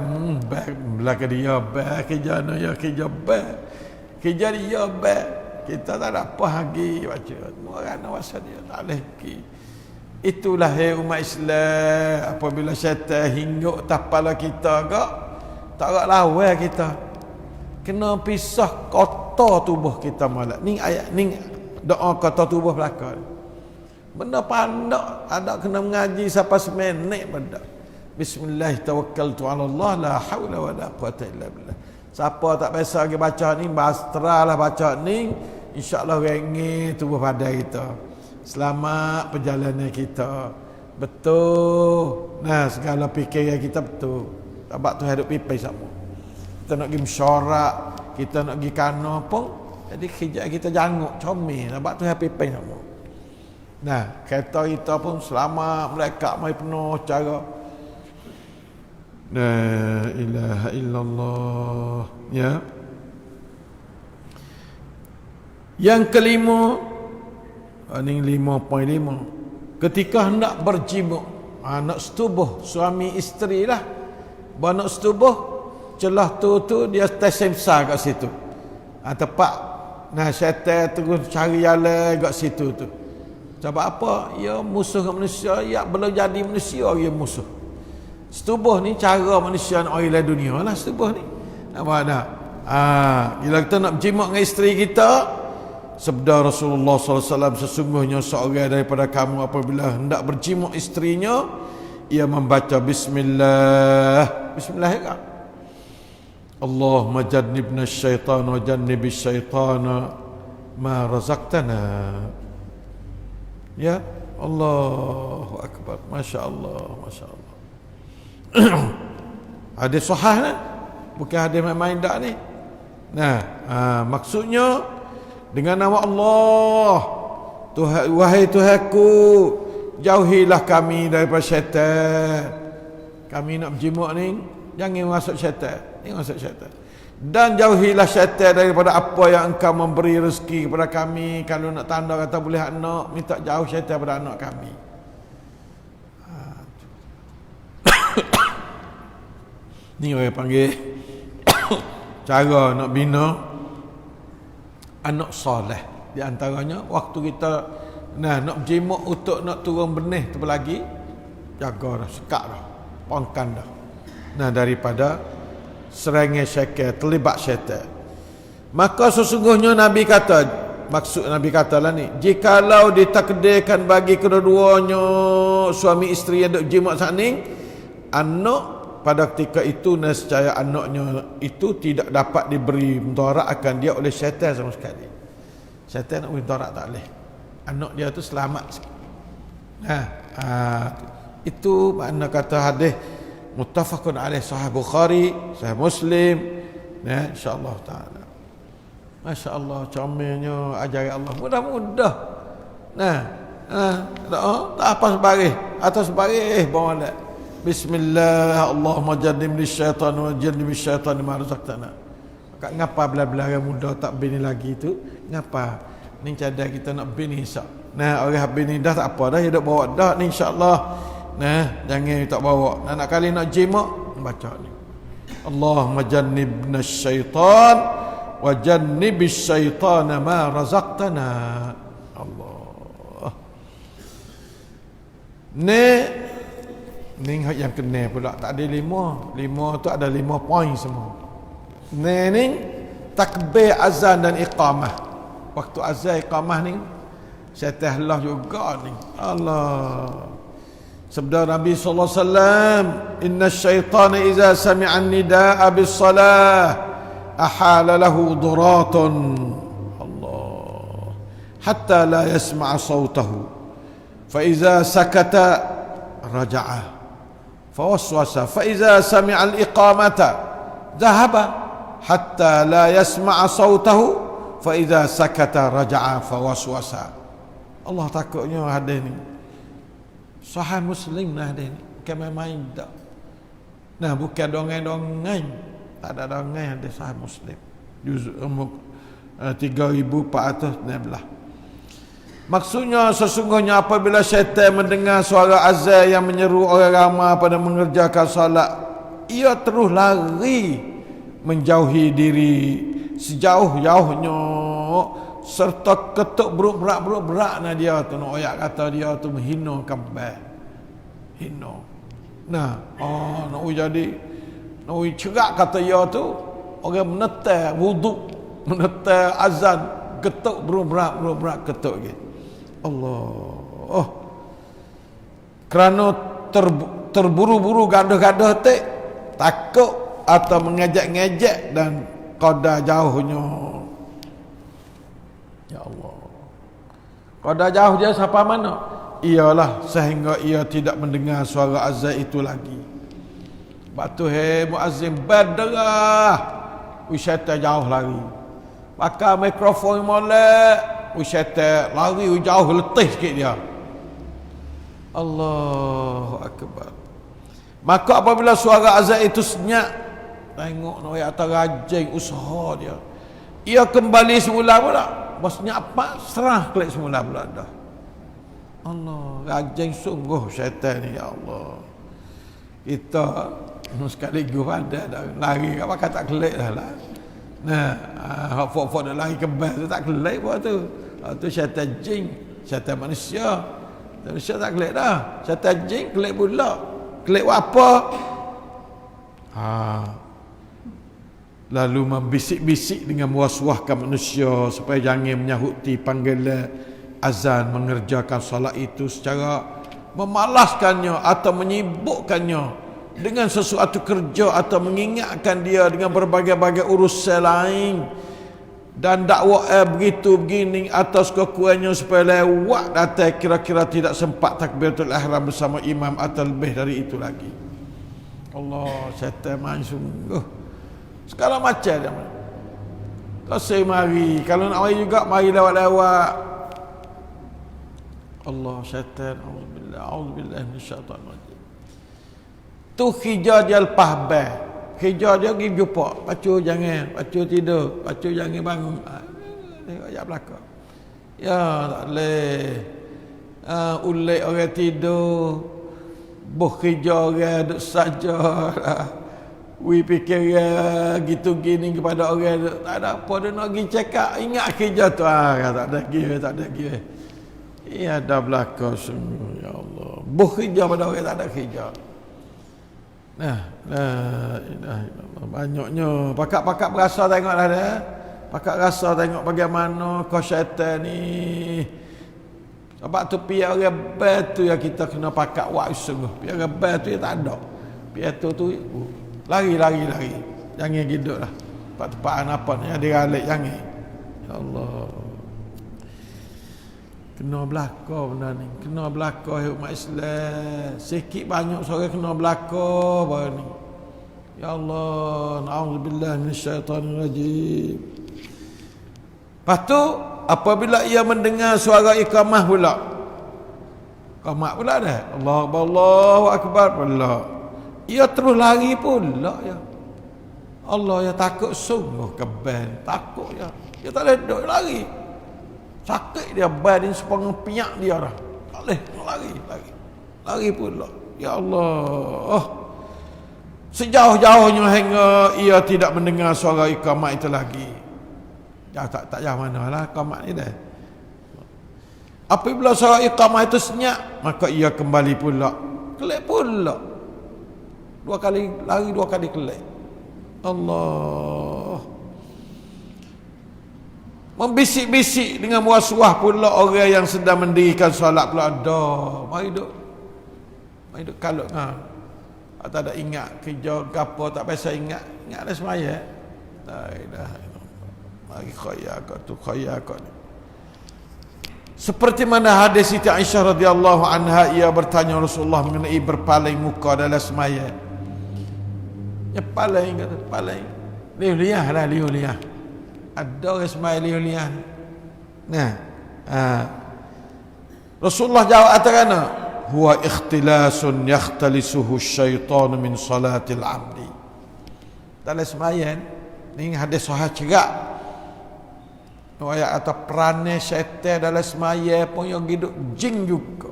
belakang dia bar, kerja no ya kerja bar, kerja dia bar. Kita tak ada apa lagi baca. Orang nawasa dia tak lagi. Itulah umat Islam. Apabila syaitan hingguk tapala kita gak, tak ada lawan kita. Kena pisah kotor tubuh kita malam. Ni ayat ni doa kotor tubuh belakang. Benda pandak, ada kena mengaji sampai semenit pada. Bismillah tawakkaltu ala Allah la haula wala quwata illa billah. Siapa tak biasa lagi baca ni, bastralah baca ni, insya-Allah rengi tubuh badan kita. Selamat perjalanan kita. Betul. Nah, segala fikiran kita betul. Sebab tu hidup pipai sama. Kita nak pergi mesyuarat, kita nak pergi kana pun, jadi kerja kita janguk, comel. Sebab tu hidup pipai sama. Nah, kereta kita pun selamat, mereka mai penuh cara. La ilaha illallah. Ya. Yang kelima, ini 5.5. Ketika hendak berjimuk, nak setubuh suami isteri lah. Nak setubuh, celah tu dia stesen besar kat situ. Tempat syaitan terus cari jalan kat situ tu. Sebab apa? Ya musuh manusia, ya belum jadi manusia dia musuh. Setubuh ni cara manusia nak orang lain dunia lah setubuh ni. Nampak tak? Bila kita nak berjimat dengan isteri kita, sabda Rasulullah SAW, sesungguhnya seorang daripada kamu apabila hendak berjimat isterinya, ia membaca Bismillah. Bismillah kan? Allahumma jannibna syaitan wa jannibis syaitana ma razaqtana. Ya, Allahu Akbar. Masya Allah, Masya Allah. Hadis sahih ni, bukan hadis main-main dak ni. Nah, maksudnya dengan nama Allah, Tuhan, wahai Tuhanku, jauhilah kami daripada syaitan. Kami nak berjimuk ni, jangan masuk syaitan. Jangan masuk syaitan. Dan jauhilah syaitan daripada apa yang engkau memberi rezeki kepada kami. Kalau nak tanda kata boleh anak, minta jauh syaitan daripada anak kami. Ni orang panggil cara nak bina anak soleh. Di antaranya waktu kita nak berjimuk untuk nak turun benih tu lagi, jaga dah, sekat dah, pangkan dah. Daripada serangan syaitan, terlibat syaitan. Maka sesungguhnya Nabi kata, maksud Nabi kata lah ni, jikalau ditakdirkan bagi kedua-duanya suami isteri yang duk jimat saat ni, anak pada ketika itu nescaya anaknya itu tidak dapat diberi mudarat akan dia oleh syaitan sama sekali. Syaitan nak beri mudarat tak boleh. Anak dia tu selamat. Itu makna kata hadis muttafaqun alaih, sahih Bukhari, sahih Muslim. Insya-Allah taala. Masya-Allah, comelnya ajaran Allah. Mudah-mudah. Tak apa sebaris, atas sebaris bawah dak. Bismillah, Allahumma jannibni syaitan wa jannibis syaitan ma razaqtana. Kak ngapa bila-bila orang muda tak bini lagi tu? Ngapa? Ni cadang kita nak bini insya. Orang bini dah tak apa dah, hidup bawa dah ni insya-Allah. Jangan tak bawa. Nak kali nak jimat baca ni. Allahumma jannibna syaitan wa jannibis syaitan ma razaqtana. Allah. Ni yang kena pula, tak ada 5 tu ada 5 poin semua. Ni takbir azan dan iqamah. Waktu azan iqamah ni syaitan Allah juga ni. Allah. Sabda Nabi sallallahu alaihi wasallam, inna syaitana idza sami'a an-nidaa bis-salah ahala lahu duratun. Allah. Hatta la yasma'a sawtahu. Fa idza sakata raja'a. Fawaswasa. Fa idza sami'a al-iqamata dhahaba hatta la yasma'a sawtahu. Fa idza sakata raja'a fawaswasa. Allah takutnya hadis ni. Sahih Muslim lah dia ni. Bukan main-main tak. Bukan dongeng-dongeng. Tak ada dongeng, ada Sahih Muslim. Juz 3416. Maksudnya sesungguhnya apabila syaitan mendengar suara azan yang menyeru orang ramai pada mengerjakan solat, ia terus lari menjauhi diri sejauh-jauhnya serta ketuk berat na dia tu, nak ayat kata dia tu menghina kambing. Hina. Nah, nak jadi nak cerak kata dia tu orang menetar wuduk, menetar azan, ketuk berat ketuk gitu. Allah. Kerana terburu-buru gaduh-gaduh tik, takut atau mengejek-ngejek dan qada jauhnya. Ya Allah. Qada jauh dia siapa mana? Ialah sehingga ia tidak mendengar suara azan itu lagi. Batu muazzin badrah. Syaitan jauh lari. Pakai mikrofon molek, syaitan lari jauh letih sikit dia. Allahu akbar. Maka apabila suara azan itu senyap, tengok nak atas rajin usaha dia, ia kembali semula pula. Maksudnya apa? Serah klik semula pula dah. Allah, rajin sungguh syaitan ni, ya Allah. Kita sekaligus ada dah lari apa kata klik dah lah. Nah, hafal dah lari kebal tu tak klik buat tu. Tu syaitan jin, syaitan manusia. Manusia tak klik dah. Syaitan jin klik pula. Klik apa? Lalu membisik-bisik dengan was-waskan manusia supaya jangan menyahuti panggilan azan mengerjakan solat itu secara memalaskannya atau menyibukkannya dengan sesuatu kerja atau mengingatkan dia dengan berbagai-bagai urusan lain, dan dakwa begitu begini atas kekurangannya supaya lewat datang kira-kira tidak sempat takbiratul ihram bersama imam atau lebih dari itu lagi. Allah, syaitan main sungguh. Sekarang macam dia. Kasih mari, kalau nak mari juga mari lewat-lewat. Allah, syaitan, auzubillah minasyaitanir rajim. Tu hijau dia lepas bel. Hijau dia pergi jumpa, pacu jangan, pacu tidur, pacu jangan bangun. Tengok ayat belakang. Ya, tak boleh. Ulik orang tidur, boh hijau orang duduk saja. Wi fikir gitu gini kepada orang, tak ada apa dia nak pergi cakap, ingat kerja tu tak ada kira. Ya ada belakang sungguh, ya Allah. Boh kerja pada orang tak ada kerja. Nah, banyaknya pakak-pakak berasa tengok dah dah. Pakak rasa tengok bagaimana kau syaitan ni. Sebab tu pihak orang batu yang kita kena pakak wak sungguh. Pihak orang batu yang tak ada. Pihak tu lari. Jangan hidup lah. Tempat-tempat apa ni yang diralik jangan. Ya Allah. Kena belaka benda ni. Kena belaka umat Islam. Sikit banyak seorang kena belaka benda ni. Ya Allah. Na'udzubillah minasyaitanir rajim. Lepas tu, apabila ia mendengar suara iqamah pula. Iqamah pula dah. Allahu Akbar pula. Ia terus lari pula ya. Allah ya takut sungguh kebal. Takut ya. Dia tak boleh duduk lari. Sakit dia badan sepengah piak dia dah. Tak boleh lari. Lari pula. Ya Allah. Sejauh-jauhnya hingga ia tidak mendengar suara iqamah itu lagi. Ya tak jauh mana lah iqamah ni dah. Apabila suara iqamah itu senyap, maka ia kembali pula. Kelak pula. Dua kali kelak. Allah. Membisik-bisik dengan was-was pula orang yang sedang mendirikan solat pula ada. Mari duk kalau tak ada ingat kerja gapo tak biasa ingat dah semaya. La ilaha illallah. Mari khaya kau ni. Seperti mana hadis Siti Aisyah radhiyallahu anha, ia bertanya Rasulullah mengenai berpaling muka dalam semaya. Ya paling kata paling. Liuliyah. Ada orang semaya liuliyah. Nah, Rasulullah jawab atakana, huwa ikhtilasun yakhtalisuhu syaitan min salatil abdi. Dalam sembahyang ni hadis sahih cerak. Ayat atau peranai syaitan dalam semaya pun yang hidup jin juga.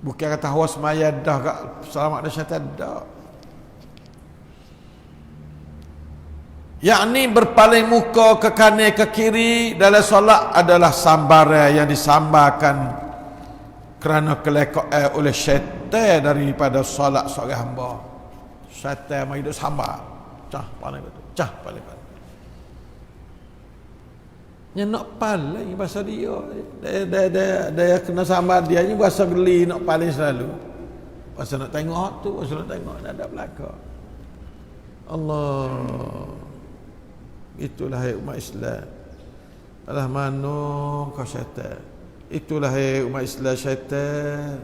Bukan kata hawa semaya dah gak selamat dari syaitan dah. Yakni berpaling muka ke kanan ke kiri dalam solat adalah sambaran yang disambarkan kerana kelekaan oleh syaitan daripada solat seorang hamba. Syaitan mau hidup sambar. Cah paling betul. Cah paling betul. Yang nak paling bahasa dia kena sama dia ni bahasa geli nak paling selalu. Bahasa nak tengok tu, bahasa nak tengok dah ada belakang. Allah. Itulah umat Islam. Alah mana kau syaitan. Itulah umat Islam syaitan.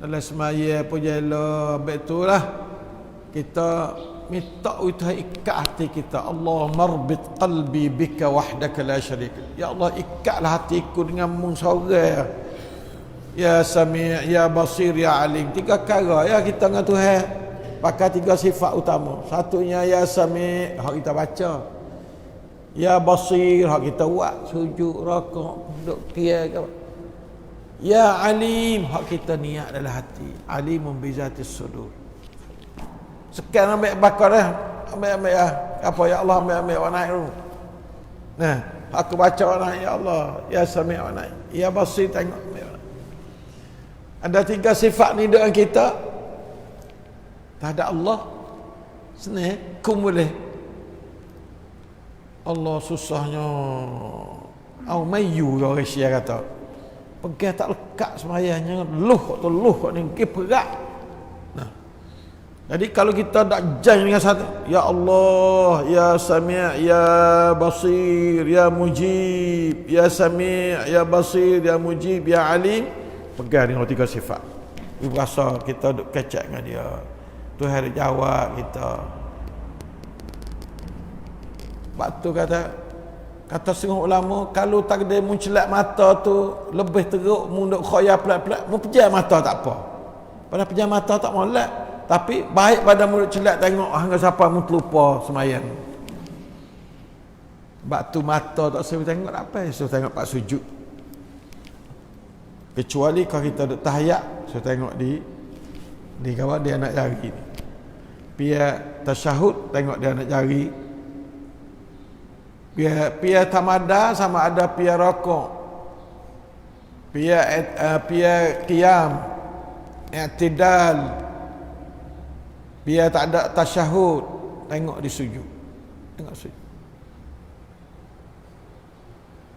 Dalam semaya pun jela betulah kita minta utuh ikat hati kita. Allah marbit qalbi bika wahdaka la syarika. Ya Allah, ikatlah hatiku denganmu seorang. Ya Sami', ya Basir, ya Alim. 3 perkara ya kita dengan Tuhan. Pakai 3 sifat utama. Satunya ya Sami', hak kita baca. Ya Basir, hak kita buat sujud, rakaat, duduk qiyam ke. Ya Alim, hak kita niat dalam hati. Alimun bi zatis sudur. Sekian ambil bakar dah. Ambil apa ya Allah, ambil orang naik dulu. Nah, aku baca orang naik, ya Allah, ya Sami' orang naik, ya Basir, tengok ambil orang naik. Ada 3 sifat ni dengan kita. Tak ada Allah, senang kumulih. Allah susahnya. Au mayu orang Malaysia kata. Pegang tak lekat semayangnya, luh kat ni berat. Jadi kalau kita tak jam dengan satu, ya Allah, ya Sami', ya Basir, ya Mujib, ya Sami', ya Basir, ya Mujib, ya Alim, pegang dengan 3 sifat. Ibu rasa kita duk kecek dengan dia. Tuhan dia jawab kita. Waktu kata setengah ulama, kalau tak ada muncelat mata tu lebih teruk, mu duk khoya pelat-pelat, mu pejam mata tak apa. Pada pejam mata tak molek. Tapi baik pada mulut celat tengok hangga siapa mu terlupa semayang. Batu mata tak saya tengok apa, saya tengok pak sujud. Kecuali kalau kita duk tahiyat, saya tengok di kawan dia nak jari ni. Pia tasyahud tengok dia nak jari. Pia tamada sama ada pia rokok. Pia qiyam, i'tidal. Biar tak ada tasyahud, tengok di sujud. Tengok sujud.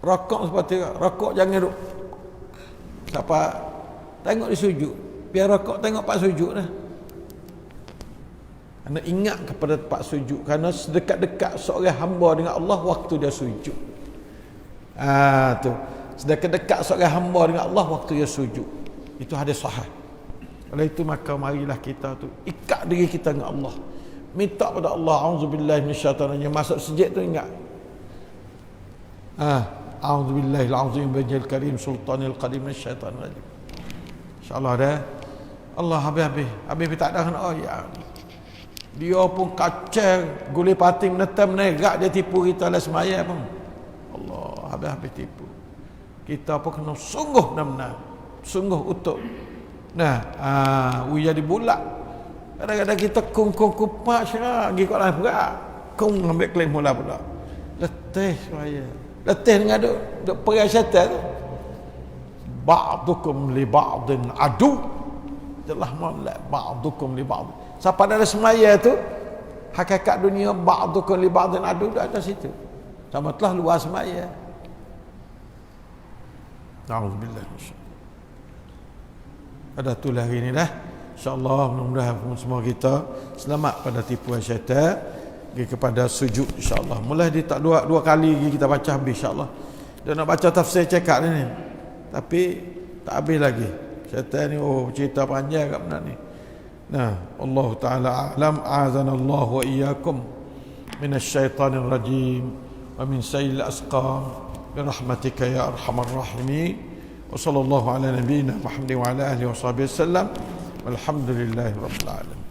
Rokok seperti rokok jangan duk. Siapa tengok di sujud. Biar rokok tengok pak sujud dah. Anda ingat kepada pak sujud kerana sedekat-dekat seorang hamba dengan Allah waktu dia sujud. Tu. Sedekat-dekat seorang hamba dengan Allah waktu dia sujud. Itu hadis sahih. Oleh itu maka marilah kita tu ikat diri kita dengan Allah. Minta pada Allah, auzubillahi minasyaitanir rajim. Masuk sujud tu ingat. A'udzubillahil azim wajhil karim sultanil qadim minasyaitanir rajim. Insya-Allah dah. Allah habis tak ada kena ayat. Dia pun kacau, guli pati menetam menegak dia tipu kita lah semaya pun. Allah habis tipu. Kita pun kena sungguh benar-benar. Sungguh utuh. Nah, jadi bulat. Kadang-kadang kita kung kupak syarah pergi kat lain berat. Kung ambil klaim mula pula. Letih saya. Letih dengan duk perai syaitan tu. Ba'dukum li ba'din adu. Jelah molek ba'dukum li ba'd. Siapa dalam semaya tu hakikat dunia ba'dukum li ba'din adu dah ada situ. Sama telah luar semaya. A'udzubillah. Ada tulah hari ni dah. InsyaAllah mudah-mudahan semua kita selamat pada tipuan syaitan. Pergi kepada sujud insyaAllah. Mulai dia tak dua kali lagi kita baca habis insyaAllah. Dia nak baca tafsir cekak ni. Tapi tak habis lagi. Syaitan ni cerita panjang kat benda ni. Nah, Allah Ta'ala a'lam. A'azanallahu wa iyyakum minasyaitanir rajim wa min sayyil asqam birahmatika ya arhamar rahimin. وصلى الله على نبينا محمد وعلى آله وصحبه وسلم والحمد لله رب العالمين.